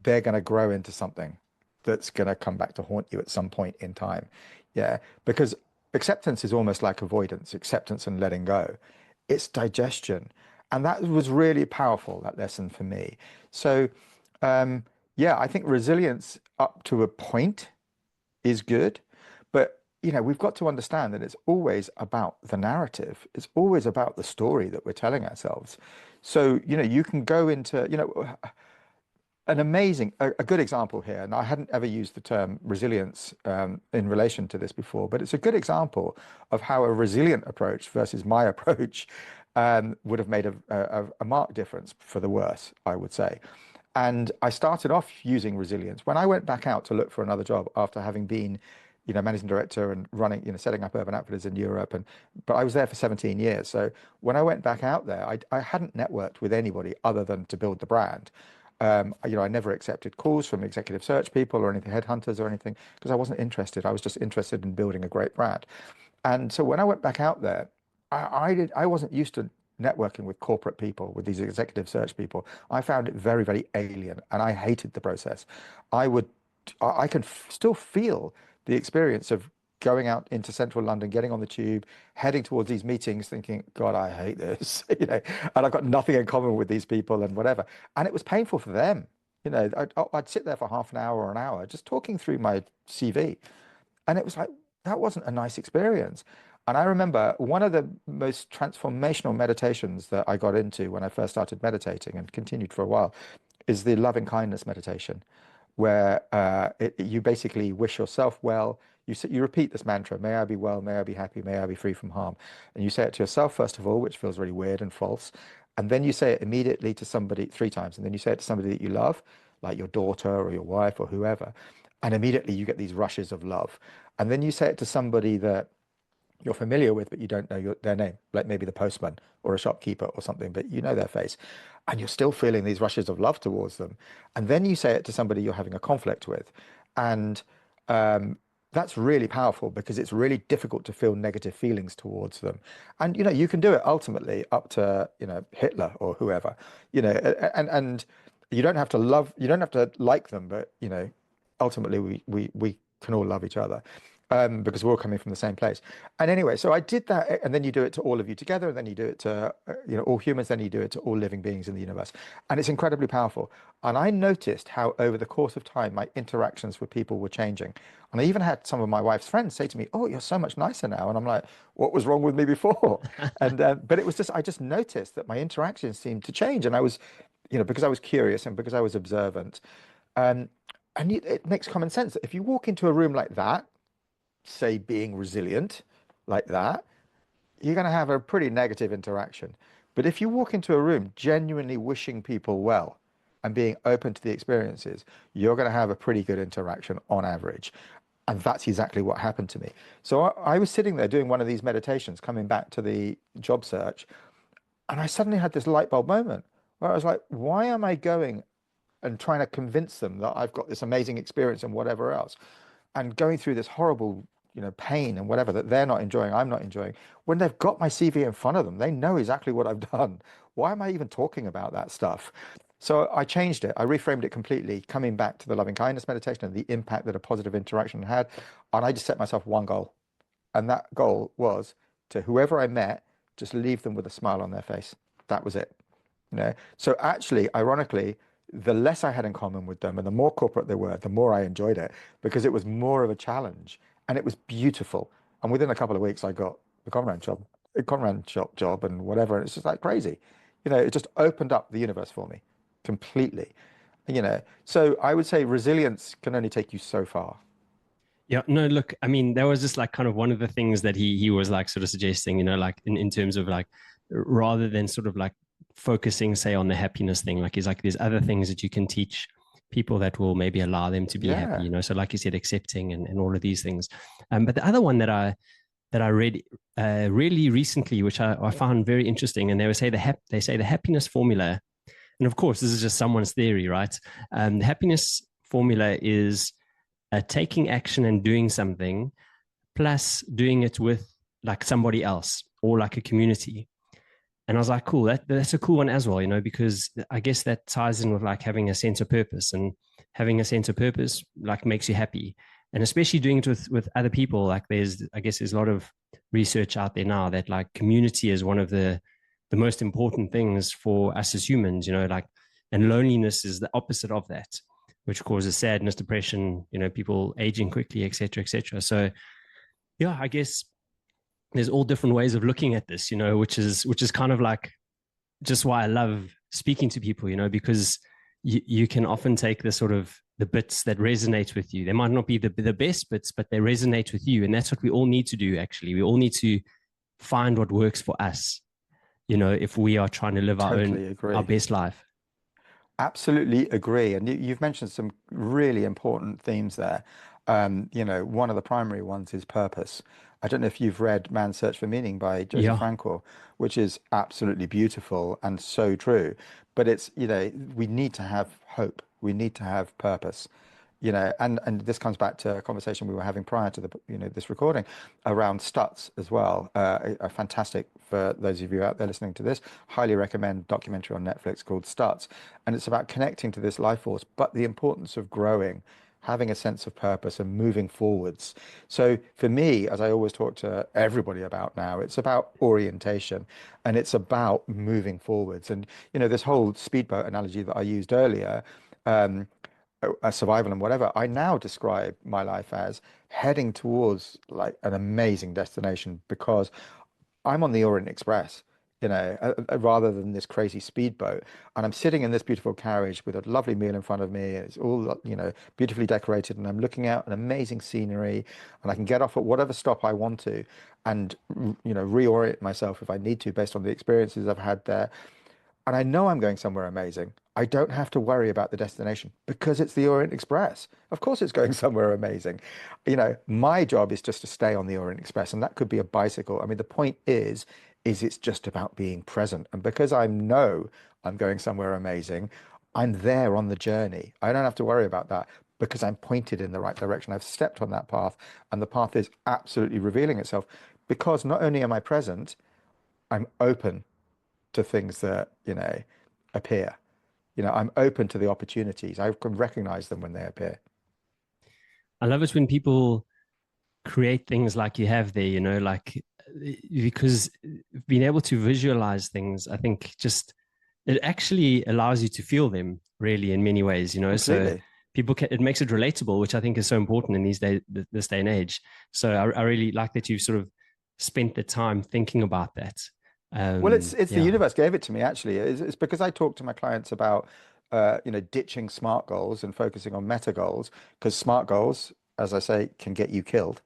they're going to grow into something that's going to come back to haunt you at some point in time. Yeah, because acceptance is almost like avoidance, acceptance and letting go. It's digestion. And that was really powerful, that lesson for me. So, um, yeah, I think resilience up to a point is good, but we've got to understand that it's always about the narrative. It's always about the story that we're telling ourselves. So, you can go into, a good example here, and I hadn't ever used the term resilience in relation to this before, but it's a good example of how a resilient approach versus my approach would have made a marked difference for the worse, I would say. And I started off using resilience when I went back out to look for another job after having been, managing director and running, setting up Urban Outfitters in Europe. But I was there for 17 years. So when I went back out there, I hadn't networked with anybody other than to build the brand. I never accepted calls from executive search people or anything, headhunters or anything, because I wasn't interested. I was just interested in building a great brand. And so when I went back out there, I wasn't used to networking with corporate people, with these executive search people. I found it very, very alien, and I hated the process. I would, I can still feel the experience of going out into central London, getting on the tube, heading towards these meetings, thinking, God, I hate this, and I've got nothing in common with these people and whatever. And it was painful for them. I'd sit there for half an hour or an hour just talking through my CV. And it was like, that wasn't a nice experience. And I remember one of the most transformational meditations that I got into when I first started meditating and continued for a while is the loving kindness meditation, where you basically wish yourself well. You repeat this mantra, may I be well, may I be happy, may I be free from harm. And you say it to yourself, first of all, which feels really weird and false. And then you say it immediately to somebody 3 times. And then you say it to somebody that you love, like your daughter or your wife or whoever. And immediately you get these rushes of love. And then you say it to somebody that you're familiar with, but you don't know their name, like maybe the postman or a shopkeeper or something, but you know their face. And you're still feeling these rushes of love towards them. And then you say it to somebody you're having a conflict with. And that's really powerful because it's really difficult to feel negative feelings towards them. And, you can do it ultimately up to, Hitler or whoever, and you don't have to you don't have to like them, but, ultimately we can all love each other. Because we're all coming from the same place. And anyway, so I did that, and then you do it to all of you together, and then you do it to all humans, then you do it to all living beings in the universe, and it's incredibly powerful. And I noticed how over the course of time, my interactions with people were changing. And I even had some of my wife's friends say to me, "Oh, you're so much nicer now," and I'm like, "What was wrong with me before?" And but it was just I just noticed that my interactions seemed to change, and I was, because I was curious and because I was observant, um, and it makes common sense that if you walk into a room like that, say being resilient like that, you're going to have a pretty negative interaction. But if you walk into a room genuinely wishing people well and being open to the experiences, you're going to have a pretty good interaction on average. And that's exactly what happened to me. So I was sitting there doing one of these meditations, coming back to the job search, and I suddenly had this light bulb moment where I was like, why am I going and trying to convince them that I've got this amazing experience and whatever else, and going through this horrible, pain and whatever that they're not enjoying, I'm not enjoying, when they've got my CV in front of them, they know exactly what I've done. Why am I even talking about that stuff? So I changed it. I reframed it completely, coming back to the loving kindness meditation and the impact that a positive interaction had. And I just set myself one goal. And that goal was to whoever I met, just leave them with a smile on their face. That was it. So actually, ironically, the less I had in common with them and the more corporate they were, the more I enjoyed it because it was more of a challenge and it was beautiful. And within a couple of weeks, I got the Conran shop job and whatever. And it's just like crazy. It just opened up the universe for me completely. So I would say resilience can only take you so far. Yeah, no, look, I mean, that was just like kind of one of the things that he was like sort of suggesting, like in terms of like rather than sort of like focusing, say, on the happiness thing, like he's like there's other things that you can teach people that will maybe allow them to be happy, Yeah. So like you said, accepting and all of these things. But the other one that I read really recently, which I found very interesting, and they say the happiness formula, and of course this is just someone's theory, right? The happiness formula is taking action and doing something, plus doing it with like somebody else or like a community. And I was like, cool, that's a cool one as well, because I guess that ties in with like having a sense of purpose. And having a sense of purpose like makes you happy. And especially doing it with other people, like I guess there's a lot of research out there now that like community is one of the most important things for us as humans, like, and loneliness is the opposite of that, which causes sadness, depression, people aging quickly, etc., etc. So yeah, I guess there's all different ways of looking at this, which is kind of like just why I love speaking to people, because you can often take the sort of the bits that resonate with you. They might not be the best bits, but they resonate with you. And that's what we all need to do, actually. We all need to find what works for us, if we are trying to live Totally our agree. best life. Absolutely agree. And you've mentioned some really important themes there. One of the primary ones is purpose. I don't know if you've read Man's Search for Meaning by Joseph Yeah. Frankl, which is absolutely beautiful and so true. But we need to have hope. We need to have purpose. And this comes back to a conversation we were having prior to this recording around Stutz as well. A fantastic, for those of you out there listening to this, highly recommend documentary on Netflix called Stutz, and it's about connecting to this life force, but the importance of growing, having a sense of purpose and moving forwards. So for me, as I always talk to everybody about now, it's about orientation and it's about moving forwards. And this whole speedboat analogy that I used earlier, um, a survival and whatever, I now describe my life as heading towards like an amazing destination because I'm on the Orient Express, rather than this crazy speedboat. And I'm sitting in this beautiful carriage with a lovely meal in front of me. It's all, beautifully decorated, and I'm looking out an amazing scenery, and I can get off at whatever stop I want to and, reorient myself if I need to based on the experiences I've had there. And I know I'm going somewhere amazing. I don't have to worry about the destination because it's the Orient Express. Of course, it's going somewhere amazing. My job is just to stay on the Orient Express, and that could be a bicycle. I mean, the point is it's just about being present. And because I know I'm going somewhere amazing, I'm there on the journey. I don't have to worry about that because I'm pointed in the right direction. I've stepped on that path, and the path is absolutely revealing itself because not only am I present, I'm open to things that, appear. I'm open to the opportunities. I can recognize them when they appear. I love it when people create things like you have there, like because being able to visualize things, I think just it actually allows you to feel them really in many ways, so Completely. people can, it makes it relatable, which I think is so important in these days, this day and age. So I really like that you've sort of spent the time thinking about that. Well, it's the Yeah. universe gave it to me actually. It's because I talk to my clients about ditching smart goals and focusing on meta goals because smart goals, as I say, can get you killed.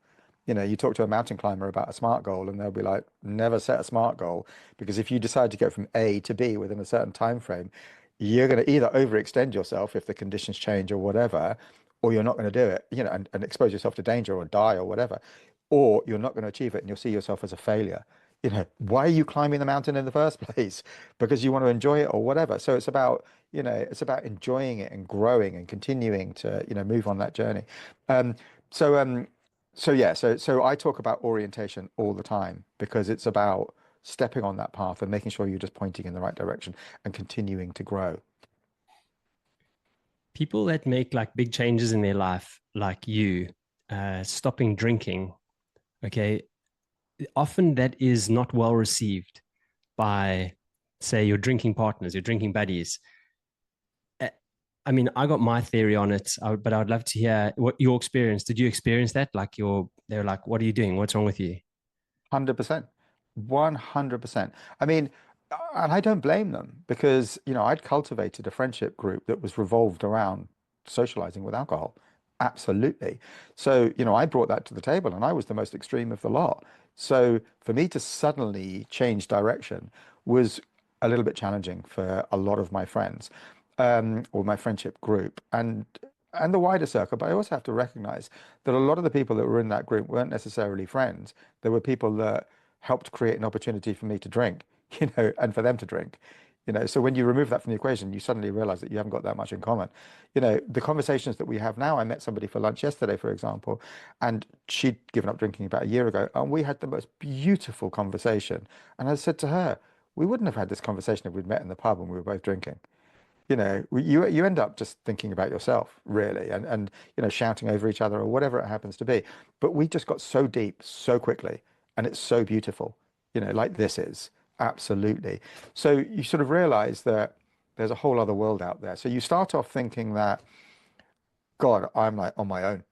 You talk to a mountain climber about a smart goal and they'll be like, never set a smart goal because if you decide to go from A to B within a certain time frame, you're going to either overextend yourself if the conditions change or whatever, or you're not going to do it, and expose yourself to danger or die or whatever, or you're not going to achieve it and you'll see yourself as a failure. Why are you climbing the mountain in the first place? Because you want to enjoy it or whatever. So it's about enjoying it and growing and continuing to, move on that journey. Um, so um, so yeah, so I talk about orientation all the time because it's about stepping on that path and making sure you're just pointing in the right direction and continuing to grow. People that make like big changes in their life, like you, stopping drinking, okay, often that is not well received by, say, your drinking partners, your drinking buddies. Uh, I mean, I got my theory on it, but I would love to hear what your experience. Did you experience that? Like they're like, "What are you doing? What's wrong with you?" 100%. 100%. I mean, and I don't blame them because, I'd cultivated a friendship group that was revolved around socializing with alcohol. Absolutely. So, I brought that to the table and I was the most extreme of the lot. So, for me to suddenly change direction was a little bit challenging for a lot of my friends, or my friendship group. And the wider circle, but I also have to recognize that a lot of the people that were in that group weren't necessarily friends. There were people that helped create an opportunity for me to drink, and for them to drink. So when you remove that from the equation, you suddenly realize that you haven't got that much in common. The conversations that we have now, I met somebody for lunch yesterday, for example, and she'd given up drinking about a year ago, and we had the most beautiful conversation. And I said to her, we wouldn't have had this conversation if we'd met in the pub and we were both drinking. You end up just thinking about yourself, really, and shouting over each other or whatever it happens to be. But we just got so deep so quickly, and it's so beautiful, like this is absolutely. So you sort of realize that there's a whole other world out there. So you start off thinking that, God, I'm like on my own.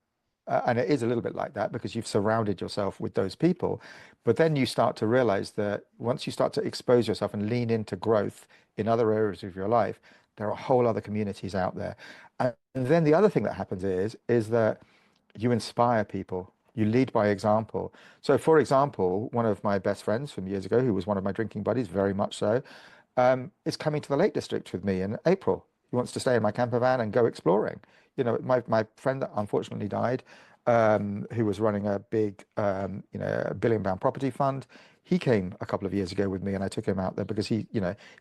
And it is a little bit like that because you've surrounded yourself with those people. But then you start to realize that once you start to expose yourself and lean into growth in other areas of your life, there are whole other communities out there. And then the other thing that happens is that you inspire people. You lead by example. So, for example, one of my best friends from years ago, who was one of my drinking buddies, very much so, is coming to the Lake District with me in April. He wants to stay in my camper van and go exploring. My friend that unfortunately died, who was running a big, £1 billion property fund, he came a couple of years ago with me, and I took him out there because he,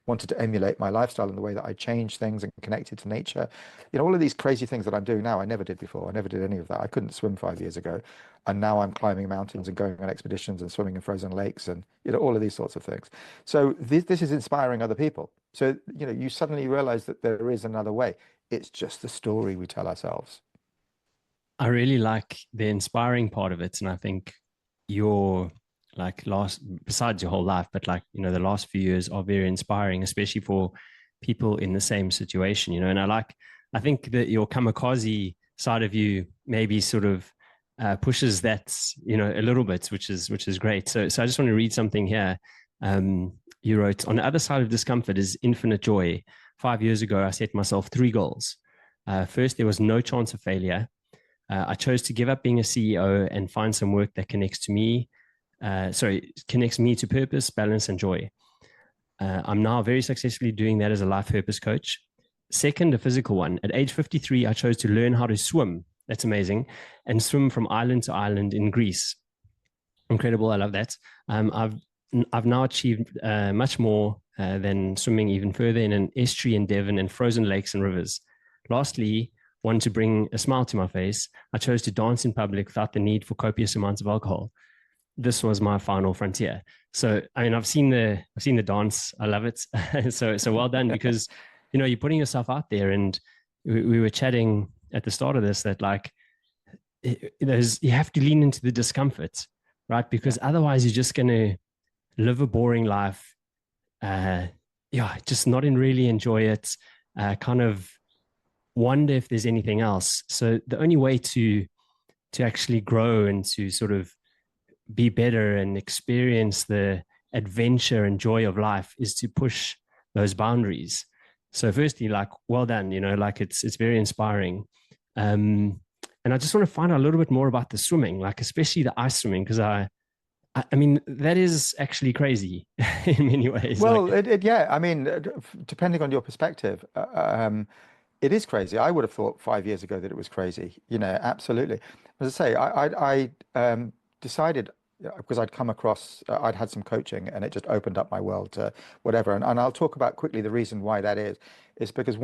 wanted to emulate my lifestyle and the way that I changed things and connected to nature. All of these crazy things that I'm doing now, I never did before. I never did any of that. I couldn't swim 5 years ago, and now I'm climbing mountains and going on expeditions and swimming in frozen lakes and all of these sorts of things. So this is inspiring other people. So you suddenly realize that there is another way. It's just the story we tell ourselves. I really like the inspiring part of it. And I think your like last, besides your whole life, but like, the last few years are very inspiring, especially for people in the same situation, and I think that your kamikaze side of you maybe sort of pushes that, a little bit, which is great. So I just want to read something here. You wrote, on the other side of discomfort is infinite joy. 5 years ago, I set myself three goals. First, there was no chance of failure. I chose to give up being a CEO and find some work that connects me to purpose, balance, and joy. I'm now very successfully doing that as a life purpose coach. Second, a physical one. At age 53, I chose to learn how to swim. That's amazing. And swim from island to island in Greece. Incredible. I love that. I've now achieved much more than swimming even further in an estuary in Devon and frozen lakes and rivers. Lastly, one to bring a smile to my face, I chose to dance in public without the need for copious amounts of alcohol. This was my final frontier. So, I mean, I've seen the dance. I love it. So well done, because you're putting yourself out there. And we were chatting at the start of this that like you have to lean into the discomfort, right? Yeah. Because otherwise you're just going to live a boring life. Uh, yeah, just not really enjoy it. Kind of wonder if there's anything else. So the only way to actually grow and to sort of be better and experience the adventure and joy of life is to push those boundaries. So firstly, like, well done, like it's very inspiring. Um, and I just want to find out a little bit more about the swimming, like especially the ice swimming, because I mean, that is actually crazy in many ways. Like, Well, yeah, I mean, depending on your perspective, it is crazy. I would have thought 5 years ago that it was crazy. Absolutely. As I say, I decided because I'd come across, I'd had some coaching and it just opened up my world to whatever. And I'll talk about quickly the reason why that is because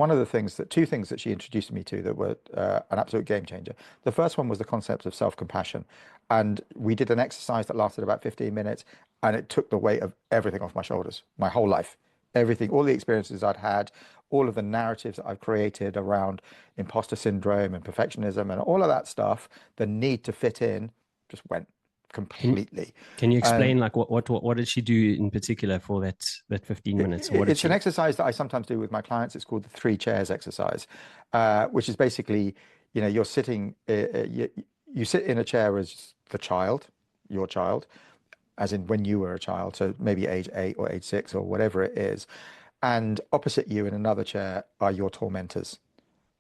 two things that she introduced me to that were an absolute game changer. The first one was the concept of self-compassion. And we did an exercise that lasted about 15 minutes and it took the weight of everything off my shoulders, my whole life, everything, all the experiences I'd had, all of the narratives that I've created around imposter syndrome and perfectionism and all of that stuff, the need to fit in just went can completely. can you Um, explain like what did she do in particular for that 15 minutes? Or what did it's an she? exercise that I sometimes do with my clients. It's called the three chairs exercise, which is basically, you're sitting, you sit in a chair as the child, your child, as in when you were a child, so maybe age 8 or age 6 or whatever it is. And opposite you in another chair are your tormentors.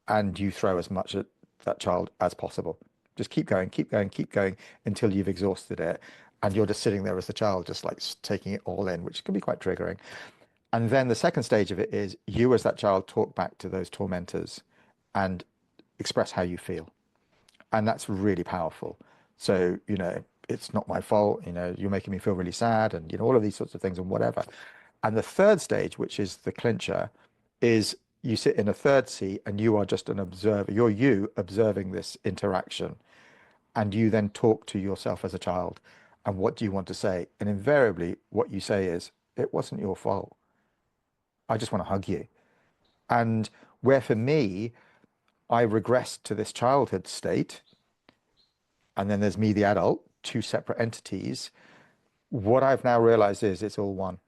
And you throw as much at that child as possible. Just keep going, keep going, keep going until you've exhausted it. And you're just sitting there as the child, just like taking it all in, which can be quite triggering. And then the second stage of it is you, as that child, talk back to those tormentors and express how you feel. And that's really powerful. So, it's not my fault, you're making me feel really sad and, all of these sorts of things and whatever. And the third stage, which is the clincher, is you sit in a third seat and you are just an observer. You're you observing this interaction. And you then talk to yourself as a child. And what do you want to say? And invariably, what you say is, it wasn't your fault. I just want to hug you. And where for me, I regressed to this childhood state, and then there's me, the adult, two separate entities. What I've now realized is it's all one.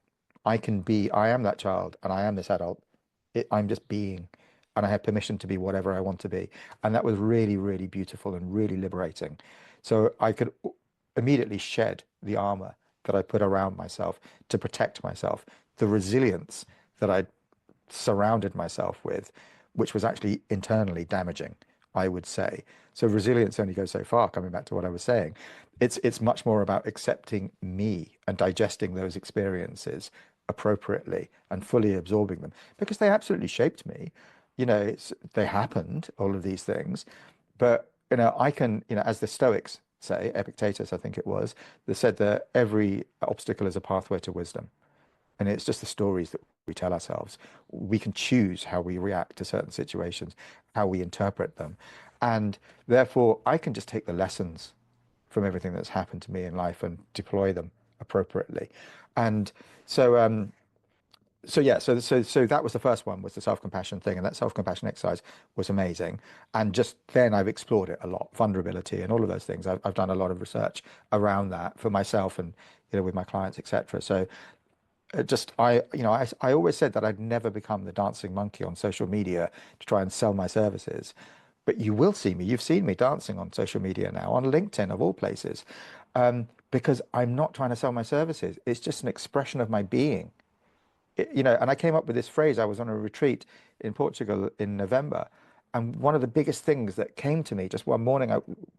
I am that child and I am this adult. I'm just being, and I have permission to be whatever I want to be. And that was really, really beautiful and really liberating. So I could immediately shed the armor that I put around myself to protect myself, the resilience that I surrounded myself with, which was actually internally damaging, I would say. So resilience only goes so far, coming back to what I was saying. It's much more about accepting me and digesting those experiences appropriately and fully absorbing them because they absolutely shaped me. They happened, all of these things. But, I can, as the Stoics say, Epictetus, I think it was, that said that every obstacle is a pathway to wisdom. And it's just the stories that we tell ourselves. We can choose how we react to certain situations, how we interpret them. And therefore, I can just take the lessons from everything that's happened to me in life and deploy them appropriately. And so, so that was the first one, was the self-compassion thing, and that self-compassion exercise was amazing. And just then I've explored it a lot, vulnerability and all of those things. I've done a lot of research around that for myself and with my clients, etc. So just I always said that I'd never become the dancing monkey on social media to try and sell my services, but you will see me. You've seen me dancing on social media now, on LinkedIn of all places, because I'm not trying to sell my services. It's just an expression of my being. And I came up with this phrase. I was on a retreat in Portugal in November, and one of the biggest things that came to me just one morning,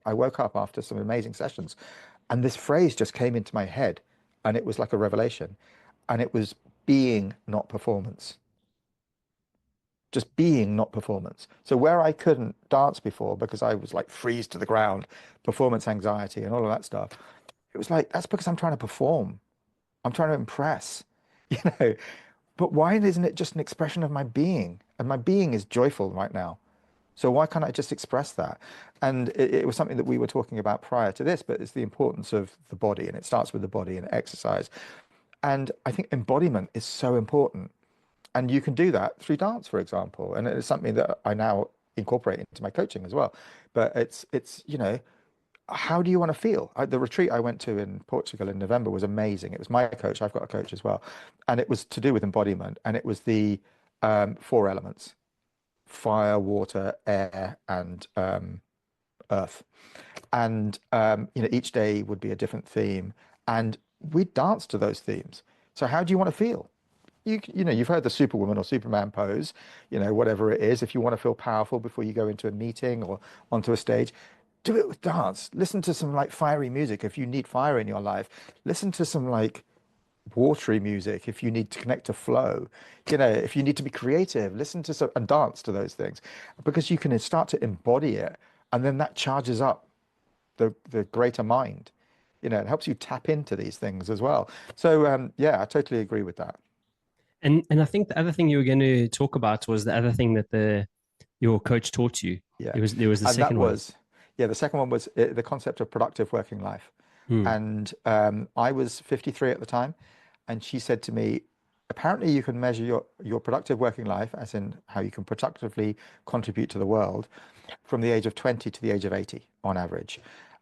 I woke up after some amazing sessions, and this phrase just came into my head, and it was like a revelation, and it was being, not performance. Just being, not performance. So where I couldn't dance before because I was like freeze to the ground, performance anxiety and all of that stuff, it was like, that's because I'm trying to perform. I'm trying to impress, you know. But why isn't it just an expression of my being? And my being is joyful right now. So why can't I just express that? And it was something that we were talking about prior to this, but it's the importance of the body, and it starts with the body and exercise. And I think embodiment is so important. And you can do that through dance, for example. And it's something that I now incorporate into my coaching as well. But how do you want to feel? The retreat I went to in Portugal in November was amazing. It was my coach. I've got a coach as well. And it was to do with embodiment. And it was the four elements: fire, water, air, and earth. And each day would be a different theme. And we dance to those themes. So how do you want to feel? You've heard the Superwoman or Superman pose, whatever it is. If you want to feel powerful before you go into a meeting or onto a stage, do it with dance. Listen to some like fiery music if you need fire in your life. Listen to some like watery music if you need to connect to flow. If you need to be creative, listen to some and dance to those things because you can start to embody it, and then that charges up the greater mind. It helps you tap into these things as well. So yeah, I totally agree with that. And I think the other thing you were going to talk about was the other thing that your coach taught you. Yeah. There was the And that second one. was, yeah, the second one was the concept of productive working life. Hmm. And I was 53 at the time. And she said to me, apparently you can measure your productive working life, as in how you can productively contribute to the world, from the age of 20 to the age of 80 on average.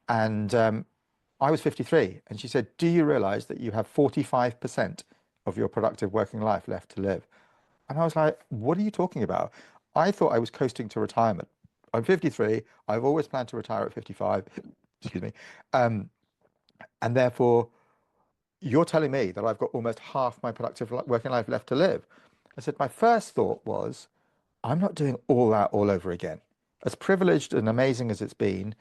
And I was 53. And she said, do you realize that you have 45% of your productive working life left to live? And I was like, what are you talking about? I thought I was coasting to retirement. I'm 53. I've always planned to retire at 55. Excuse me. Um, and therefore, you're telling me that I've got almost half my productive working life left to live. I said, my first thought was, I'm not doing all that all over again. As privileged and amazing as it's been,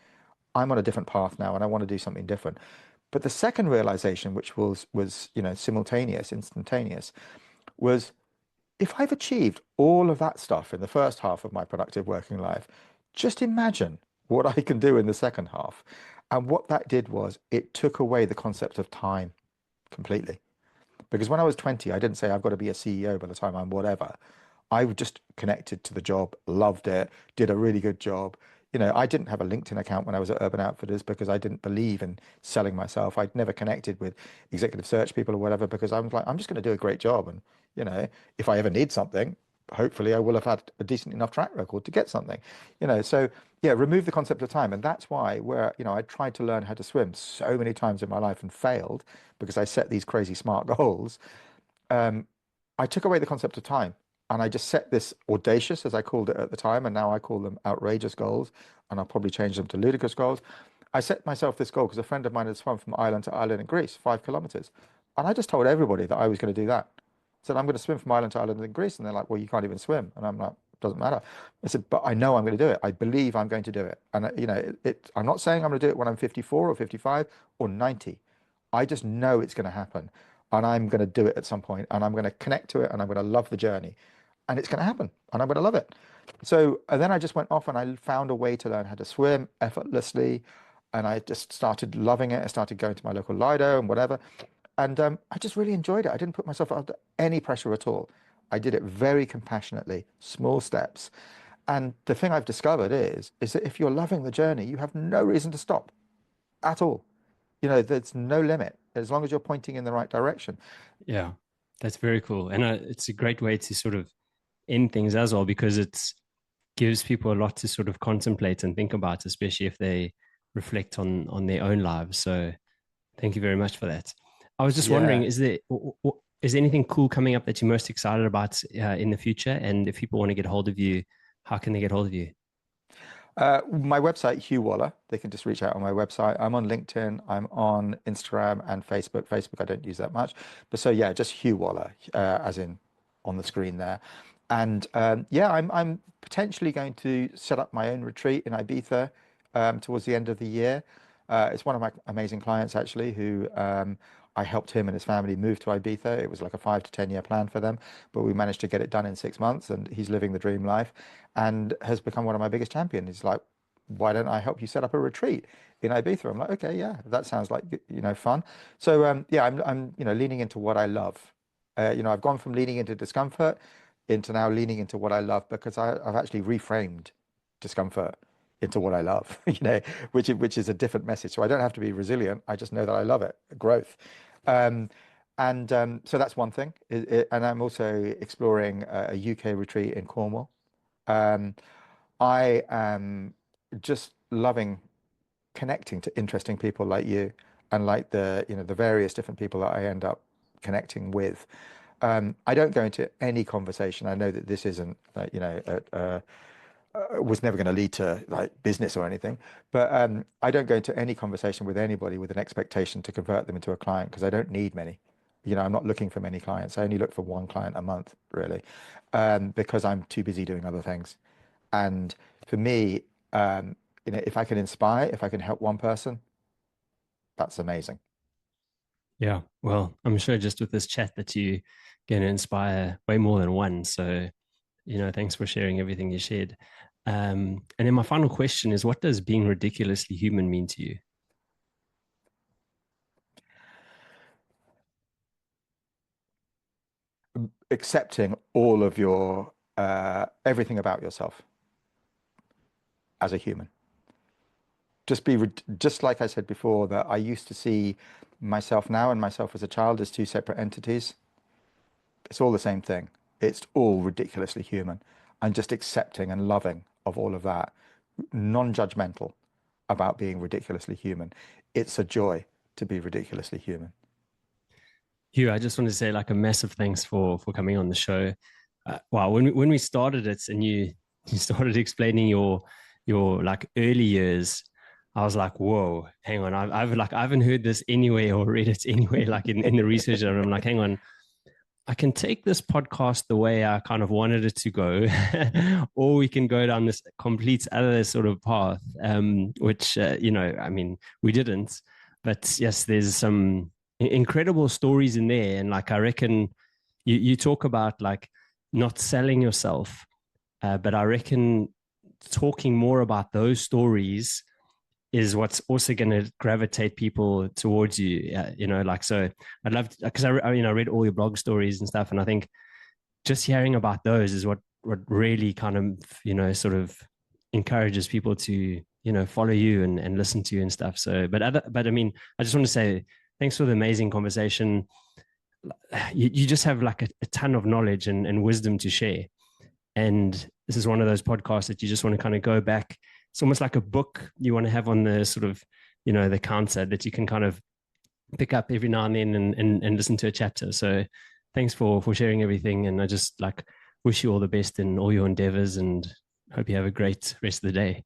I'm on a different path now and I want to do something different. But the second realization, which was simultaneous, instantaneous, was if I've achieved all of that stuff in the first half of my productive working life, just imagine what I can do in the second half. And what that did was it took away the concept of time completely. Because when I was 20, I didn't say I've got to be a CEO by the time I'm whatever. I just connected to the job, loved it, did a really good job. I didn't have a LinkedIn account when I was at Urban Outfitters because I didn't believe in selling myself. I'd never connected with executive search people or whatever because I was like, I'm just going to do a great job. And, if I ever need something, hopefully I will have had a decent enough track record to get something, so yeah, remove the concept of time. And that's why I tried to learn how to swim so many times in my life and failed because I set these crazy smart goals. um, I took away the concept of time and I just set this audacious, as I called it at the time, and now I call them outrageous goals, and I'll probably change them to ludicrous goals. I set myself this goal because a friend of mine had swum from island to island in Greece, 5 kilometers. And I just told everybody that I was going to do that. I said, I'm going to swim from island to island in Greece. And they're like, well, you can't even swim. And I'm like, doesn't matter. I said, but I know I'm going to do it. I believe I'm going to do it. And, I'm not saying I'm going to do it when I'm 54 or 55 or 90. I just know it's going to happen. And I'm going to do it at some point. And I'm going to connect to it. And I'm going to love the journey. And it's going to happen. And I'm going to love it. So and then I just went off and I found a way to learn how to swim effortlessly. And I just started loving it. I started going to my local Lido and whatever. And I just really enjoyed it. I didn't put myself under any pressure at all. I did it very compassionately, small steps. And the thing I've discovered is that if you're loving the journey, you have no reason to stop at all. There's no limit as long as you're pointing in the right direction. Yeah, that's very cool. And it's a great way to sort of end things as well, because it gives people a lot to sort of contemplate and think about, especially if they reflect on their own lives. So thank you very much for that. I was just wondering, Yeah. is there anything cool coming up that you're most excited about in the future? And if people want to get hold of you, how can they get hold of you? My website, Hugh Wahla, they can just reach out on my website. I'm on LinkedIn, I'm on Instagram and Facebook. Facebook, I don't use that much. But so, yeah, just Hugh Wahla, as in on the screen there. And yeah, I'm potentially going to set up my own retreat in Ibiza towards the end of the year. It's one of my amazing clients, actually, who I helped him and his family move to Ibiza. It was like a 5 to 10 year plan for them, but we managed to get it done in 6 months, and he's living the dream life and has become one of my biggest champions. He's like, why don't I help you set up a retreat in Ibiza? I'm like, okay, yeah, that sounds like, fun. So yeah, I'm leaning into what I love. I've gone from leaning into discomfort into now leaning into what I love because I've actually reframed discomfort into what I love, which is a different message. So I don't have to be resilient. I just know that I love it, growth. Um, and so that's one thing. And I'm also exploring a UK retreat in Cornwall. Um, I am just loving connecting to interesting people like you and like the various different people that I end up connecting with. I don't go into any conversation. I know that this isn't, was never going to lead to like business or anything, but I don't go into any conversation with anybody with an expectation to convert them into a client because I don't need many. I'm not looking for many clients. I only look for one client a month, really, because I'm too busy doing other things. And for me, if I can inspire, if I can help one person, that's amazing. Yeah, well, I'm sure just with this chat that you going to inspire way more than one. So, thanks for sharing everything you shared. And then my final question is, what does being ridiculously human mean to you? Accepting all of your everything about yourself as a human. Just like I said before, that I used to see myself now and myself as a child as two separate entities. It's all the same thing. It's all ridiculously human. And just accepting and loving of all of that, non-judgmental about being ridiculously human. It's a joy to be ridiculously human. Hugh, I just want to say like a massive thanks for coming on the show. Wow, when we started it and you started explaining your like early years, I was like, whoa, hang on, I haven't heard this anywhere or read it anywhere like in the research, and I'm like, hang on, I can take this podcast the way I kind of wanted it to go, or we can go down this complete other sort of path, which, I mean, we didn't. But yes, there's some incredible stories in there. And like, I reckon you talk about like not selling yourself, but I reckon talking more about those stories is what's also going to gravitate people towards you. Like, so I'd love because I read all your blog stories and stuff, and I think just hearing about those is what really kind of sort of encourages people to follow you and listen to you and stuff. So, but I mean, I just want to say thanks for the amazing conversation. You just have like a ton of knowledge and wisdom to share. And this is one of those podcasts that you just want to kind of go back. It's almost like a book you want to have on the sort of, the counter that you can kind of pick up every now and then and listen to a chapter. So thanks for sharing everything. And I just like wish you all the best in all your endeavors and hope you have a great rest of the day.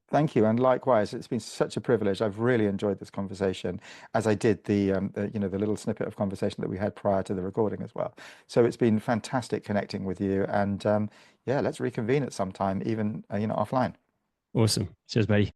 Thank you, and likewise, it's been such a privilege. I've really enjoyed this conversation, as I did the little snippet of conversation that we had prior to the recording as well. So it's been fantastic connecting with you, and yeah, let's reconvene at some time, even offline. Awesome. Cheers, buddy.